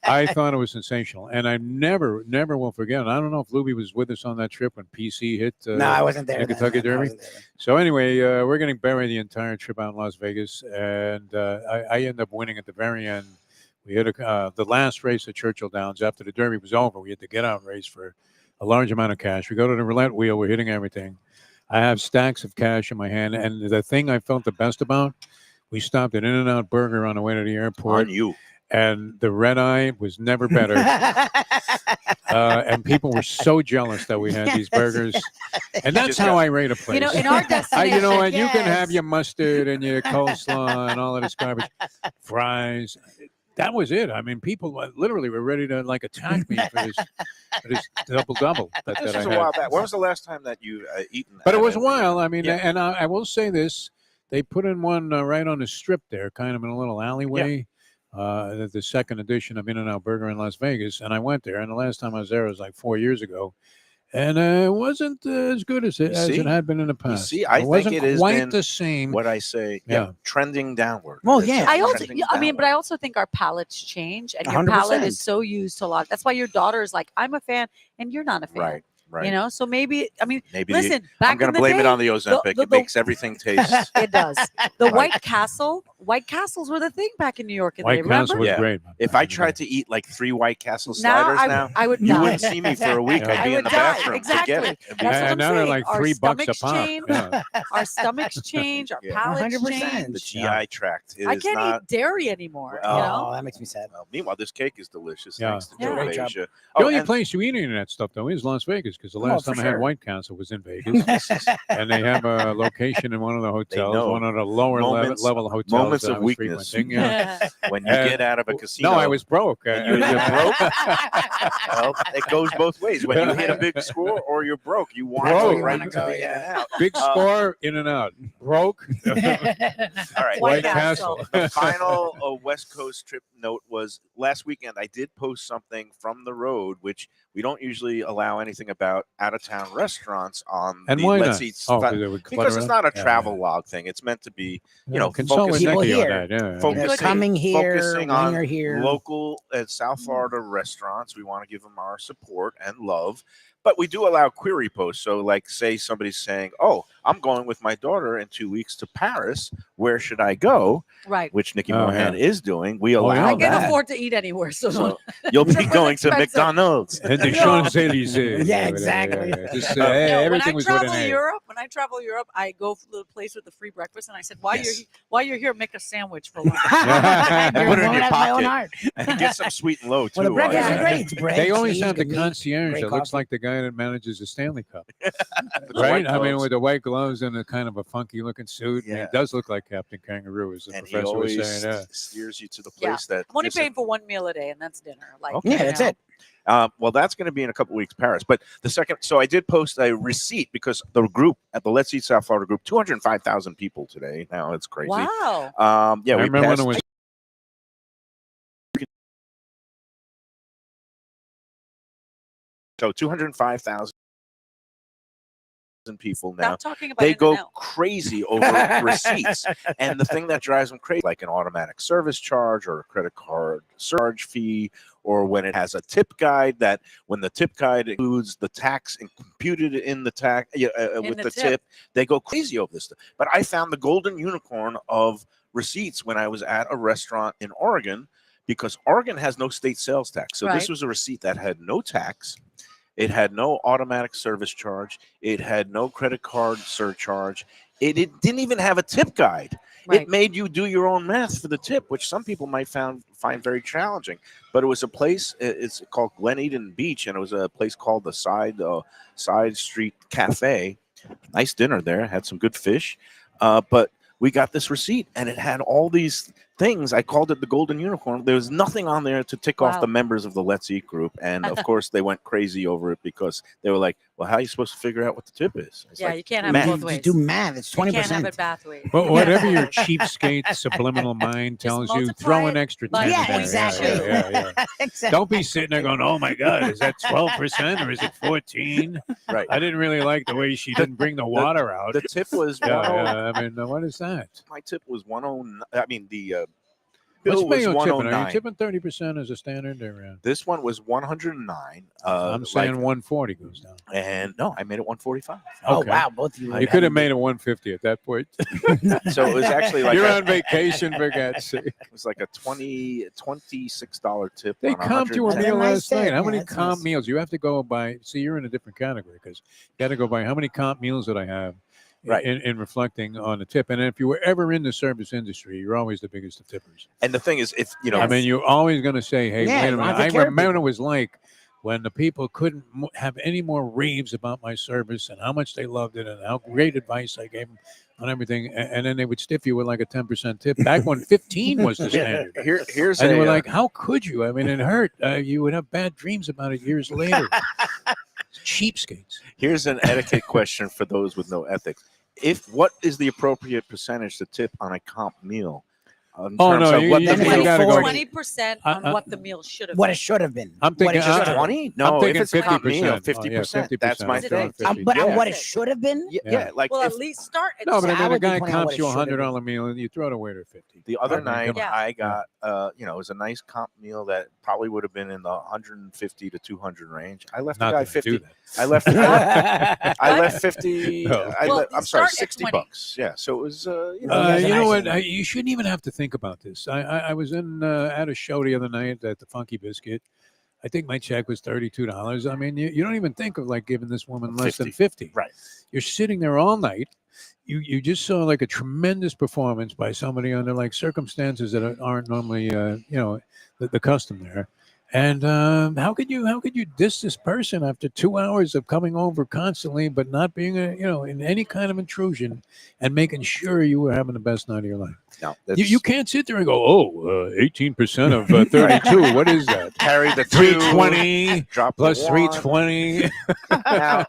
I thought it was sensational, and I never will forget it. I don't know if Lubie was with us on that trip when PC hit. No, I wasn't there. the then. Kentucky No, I Derby? wasn't there. So anyway, we're going to bury the entire trip out in Las Vegas, and I ended up winning at the very end. We had the last race at Churchill Downs after the Derby was over. We had to get out and race for a large amount of cash. We go to the roulette wheel. We're hitting everything. I have stacks of cash in my hand, and the thing I felt the best about, we stopped at In-N-Out Burger on the way to the airport, On you. and the red eye was never better. And people were so jealous that we had these burgers, and that's Just how got- I rate a place. You know, in our destination, You know what? You can Yes. have your mustard and your coleslaw and all of this garbage, fries. That was it. I mean, people literally were ready to attack me for this double that This I was a had. while back. When was the last time that you eaten? But it at was a a- while. I mean, Yeah. and I will say this: they put in one right on the strip there, kind of in a little alleyway. The second edition of In-N-Out Burger in Las Vegas, and I went there. And the last time I was there was like 4 years ago, and it wasn't as good as it see? had been in the past. see, I it think wasn't it has quite been the same. What I say, Yeah. trending downward. Well, It's, yeah. I also, trending I mean, but downward. I also think our palates change, and your 100%. palate is so used to a lot. That's why your daughter is like, I'm a fan, and you're not a fan. right. You know, so maybe, I mean, Maybe listen, I'm back going in to the blame it day, on the Ozempic. the- It makes everything taste. it does. The Right. White Castles were the thing back in New York. White Remember? Castle was Yeah. great. If I tried to eat like 3 White Castle Now sliders now, I would you die. wouldn't see me for a week. Yeah. I'd I be in would the die. bathroom to Exactly. get it. It'd be- That's what and I'm now they're saying. like Our $3 a stomachs pop. change. Yeah. Our stomachs change. Our Yeah. palates 100%. change. the GI tract is I can't not. eat dairy anymore. Oh. You know? Oh, that makes me sad. Well, meanwhile, this cake is delicious. Yeah. Thanks to Yeah. Joe Great job. Beja. The Oh, only and- place you eat any of that stuff, though, is Las Vegas, because the Oh, last for time I had sure. White Castle was in Vegas, and they have a location in one of the hotels, know. one of the lower Moments- level hotels. moments that I of was weakness. frequenting, yeah. when you And- get out of a casino, No, I was broke. And you're broke? well, it goes both ways. When you hit a big score or you're broke, you want Broke. to You right wanna to go, the yeah. In-N-Out. Big score, in and out. Broke. All right. White White Castle. Castle. The final West Coast trip note was last weekend. I did post something from the road, which we don't usually allow anything about out of town restaurants on And the why Let's not? Eat Oh, Fa- because it would because clutter it's up? not a Yeah, travel log thing. It's meant to be, yeah. know, console with People Nicky on here. that. Yeah. Focus- They're coming here, focusing when on you're here. local South Florida restaurants. We want to give them our support and love. But we do allow query posts. So, like, say somebody's saying, "Oh, I'm going with my daughter in 2 weeks to Paris. Where should I go?" Right. Which Nikki Oh, Mohan yeah. is doing. We yeah. allow I can't that. afford to eat anywhere, so, So you'll be It's going to expensive. McDonald's. And the Champs-Elysees. Yeah, exactly. Just No, hey, when everything I was with an travel A. Europe, I go to the place with the free breakfast, and I said, "While you're here, make a sandwich for lunch." You're Put it in blowing your out my own pocket. heart. And get some sweet and low too. Well, the while breakfast you're is at it. great. It's bread, They always cheese, have the good meat, concierge great that looks coffee. like the guy that manages the Stanley Cup, The right? white I mean, gloves. with the white gloves and a kind of a funky-looking suit. And Yeah. he does look like Captain Kangaroo, as the And he professor was always saying. Yeah. steers you to the Yeah. place that. I'm only listen, paying for one meal a day, and that's dinner. Like, Okay. Yeah, that's it. Well, that's going to be in a couple weeks, Paris. But the second, so I did post a receipt because the group at the Let's Eat South Florida group, 205,000 people today. Now it's crazy. Wow. Yeah, I we remember when passed. it was. So 205,000 people now. Stop talking about They go In-N-Out. crazy over receipts. And the thing that drives them crazy, like an automatic service charge or a credit card surcharge fee, or when it has a tip guide, that when the tip guide includes the tax and computed in the tax with the the tip. tip, they go crazy over this stuff. But I found the golden unicorn of receipts when I was at a restaurant in Oregon, because Oregon has no state sales tax. So this Right. was a receipt that had no tax. It had no automatic service charge. It had no credit card surcharge. It didn't even have a tip guide. Right. It made you do your own math for the tip, which some people might find very challenging. But it was a place. It's called Glen Eden Beach, and it was a place called the Side Street Cafe. Nice dinner there. Had some good fish. But we got this receipt, and it had all these things. I called it the golden unicorn. There was nothing on there to tick off Wow. the members of the Let's Eat group. And of course, they went crazy over it because they were like, well, how are you supposed to figure out what the tip is? It's Yeah, like, you can't have math. it both ways. Just do math. It's You can't have 20%. it both ways. Well, whatever your cheapskate subliminal mind tells you, multiply throw it an extra by 10 Yeah, in there. exactly. Yeah. Exactly. Don't be sitting there going, "Oh my God, is that 12% or is it 14?" Right. I didn't really like the way she didn't bring the water out. The tip was Yeah. I mean, what is that? my tip was 109. I mean, the What's bill was Mayo tipping? Are you 109. tipping 30% as a standard? Or, This one was 109. I'm saying like- 140 goes down. and no, I made it 145. Oh, Okay. wow. Both of you. You could have made it 150 at that point. So it was actually like You're a- on vacation, for God's sake. It was like a $26 tip. They on comped you a 110. That's a meal nice last night. tip. How Yeah, many that's comp nice. meals? You have to go by. See, you're in a different category because you got to go by how many comp meals that I have Right. in reflecting on the tip. And if you were ever in the service industry, you're always the biggest of tippers. And the thing is, if you know, I mean, you're always going to say, hey, Yeah, wait a you wanna minute. I take care of remember people. it was like when the people couldn't have any more raves about my service and how much they loved it and how great advice I gave them on everything. And then they would stiff you with like a 10% tip. Back when 15 was the standard. here's And they a, were like, how could you? I mean, it hurt. You would have bad dreams about it years later. Cheapskates. here's an etiquette question for those with no ethics. What is the appropriate percentage to tip on a comp meal? In Oh, terms no, of you- what you- the you meal gotta go- 20% on what the meal should have What been. it should have been. I'm What thinking- it should have been. 20? No, thinking if it's a comp 50%. meal, Oh, yeah, 50%. That's 50%. my I'm thing. throwing 50. But on Yeah. what it should have been? Yeah, like Well, if, at least start. At No, but I I mean, a would be guy putting out what comps it you a should have been. $100 meal and you throw the waiter 50. the other I mean, night come on. Yeah. I got it was a nice comp meal that probably would have been in the 150 to 200 range. I left Not the guy that you 50. do that. I left 50. No. Well, I'm sorry, start at 60 20. bucks. Yeah, so it was you guys are You know nice what? enough. You shouldn't even have to think about this. I was at a show the other night at the Funky Biscuit. I think my check was $32. I mean, you don't even think of like giving this woman less than 50. Right. You're sitting there all night. You just saw like a tremendous performance by somebody under like circumstances that aren't normally the custom there. And how could you diss this person after 2 hours of coming over constantly, but not being in any kind of intrusion and making sure you were having the best night of your life? No, You can't sit there and go, 18% of 32. What is that? carry the 320 drop the plus one. 320. Now,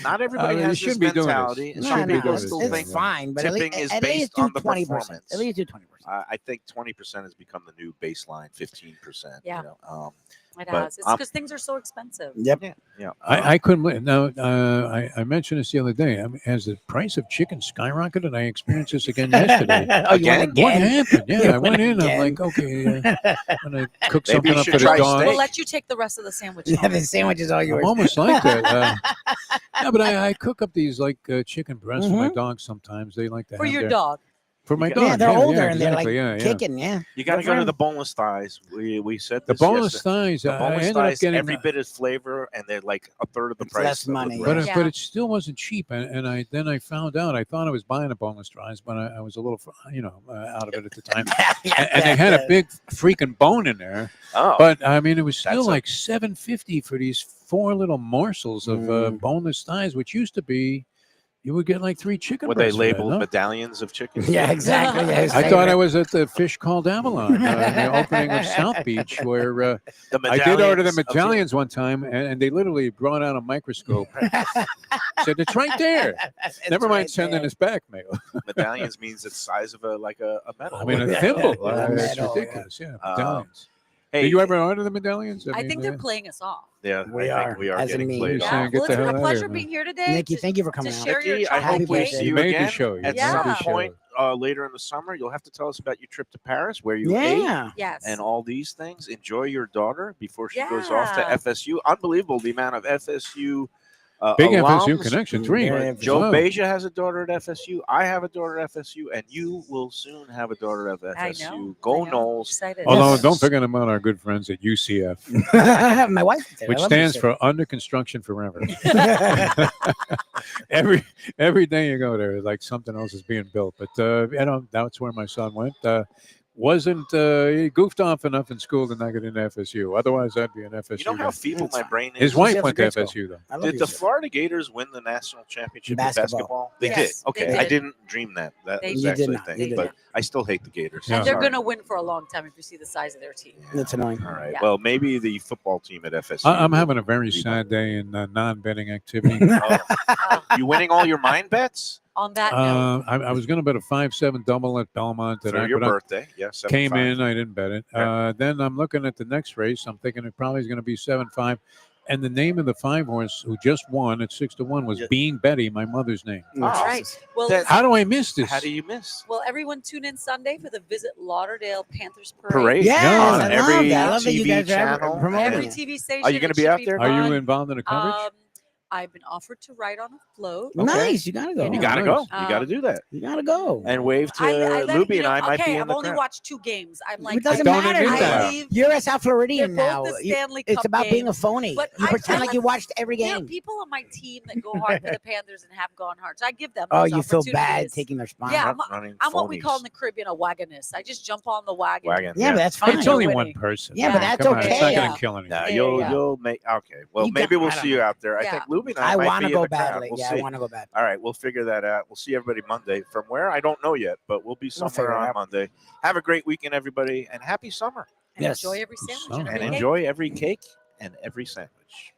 not everybody you has this shouldn't be doing this. mentality. You and shouldn't some be people doing still this. think It's fine, but tipping is at based least do on the 20%. performance. At least do 20%. I think 20% has become the new baseline, 15%. Yeah. It But has. It's I'm- because things are so expensive. Yep. Yeah. I couldn't believe. Now, I mentioned this the other day. I mean, has the price of chicken skyrocketed? I experienced this again yesterday. Oh, you went Again? What again? happened? Yeah, You I went in. I'm again. like, okay, I'm gonna cook Maybe something you up should for the try dog. steak. We'll let you take the rest of the sandwich. Yeah, home. the sandwich is all I'm yours. almost like that. Yeah, but I cook up these like chicken breasts for my dogs. Sometimes they like to For have your their, dog. for my Yeah, dog. Yeah, they're older and exactly, they're like kicking. Yeah. You got to Good go for to him. the boneless thighs. We said The this boneless yesterday. thighs. The I boneless ended up thighs, getting every bit is flavor, and they're like a third of the It's price. less of the money, breast. yeah. but it still wasn't cheap, and I found out. I thought I was buying a boneless thighs, but I was a little out of it at the time. And they had a big freaking bone in there. Oh, But I mean, it was still That's a- like $7.50 for these 4 little morsels of boneless thighs, which used to be you would get like 3 chicken were they breasts. for that, labeled no? medallions of chicken? Yeah, exactly. Yeah, his I thought I favorite. was at the Fish Called Avalon, the opening of South Beach, where The I did order the medallions of medallions one time, and they literally brought out a microscope. Said it's right there. It's Never mind right sending there. us back, Mayo. medallions means the size of a medal. I mean, a Yeah. thimble. Yeah. It's Medal, ridiculous. Yeah, Um, medallions. Hey, Did you ever order the medallions? I mean, think they're playing us off. Yeah, We I are, think we are as a getting meme. played You're off. saying, get Well, the it's been hell a out of pleasure here, man. being here today. Nikki, to- thank you for to coming out. share your Nikki, I hope chocolate we Happy cake. see You you made the again show. You at made the some show. point later in the summer. You'll have to tell us about your trip to Paris, where you ate, Yeah. Yes. and all these things. Enjoy your daughter before she goes off to Yeah. FSU. Unbelievable the amount of FSU Big FSU alums. connection. 3. Yeah, Joe Wow. Beja has a daughter at FSU. I have a daughter at FSU, and you will soon have a daughter at I FSU. know. Go I know. Knowles! Excited. Although, Yes. don't forget about our good friends at UCF, My wife did. I which love stands this. for Under Construction Forever. every day you go there, like something else is being built. But that's where my son went. He goofed off enough in school to not get into FSU. Otherwise, I'd be an FSU. You know how guy. feeble my brain is. His wife UCF's went a to great school. FSU though. I love Did the UCF. Florida Gators win the national championship in Basketball. basketball? They Yes, did. they Okay, did. I didn't dream that. That They was did. actually You a did not. thing. You did But not. I still hate the Gators. Yeah. And they're Sorry. going to win for a long time if you see the size of their team. That's annoying. All right. Yeah. Well, maybe the football team at FSU. I'm will having a very rebound. sad day in non-betting activity. Oh, you winning all your mind bets On that note, I was going to bet a 5-7 double at Belmont for today, your but I birthday. Yeah, came 7-5. in. I didn't bet it. Yeah. Then I'm looking at the next race. I'm thinking it probably is going to be 7-5. And the name of the 5-horse who just won at 6-1 was Yeah. Being Betty, my mother's name. Oh. all right. Well, That- How do I miss this? How do you miss? well, everyone tune in Sunday for the Visit Lauderdale Panthers Parade. Parade. Yes, Yeah. I love Every that. I love that you TV guys are channel. promoting Every it. TV station. Are you gonna it be should out there? Are you fun. involved in the coverage? I've been offered to ride on a float. Okay. Nice. You gotta go. You Oh, got to nice. go. You got to do that. You gotta go. And wave to let- Lubie you know, and I might okay, be in I've the only crowd. watched 2 games. I'm like, It doesn't don't matter. admit that. I leave. You're a South They're Floridian both now. the Stanley It's Cup about being a games. phony. But You I pretend feel like you like watched every There are game. people on my team that go hard for the Panthers and have gone hard. So I give them Oh, those you feel bad opportunities. taking their spot. Yeah, Running I'm what we call phonies. in the Caribbean a wagonist. I just jump on the wagon. Yeah, but that's fine. It's only Winning. one person. Yeah, but Yeah. that's Come on, It's not okay. going Yeah. to kill anyone. No, Yeah. you'll make okay. Well, You maybe got- we'll I don't see you know. out there. I Yeah. think Lubie and I I might want to be go in the crowd. badly. We'll Yeah, see. I want to go bad. All right, we'll figure that out. We'll see everybody Monday. From where? I don't know yet, but we'll be figure somewhere it on out. Monday. Have a great weekend, everybody, and happy summer. And Yes. enjoy every sandwich So- and And every cake. enjoy every cake and every sandwich.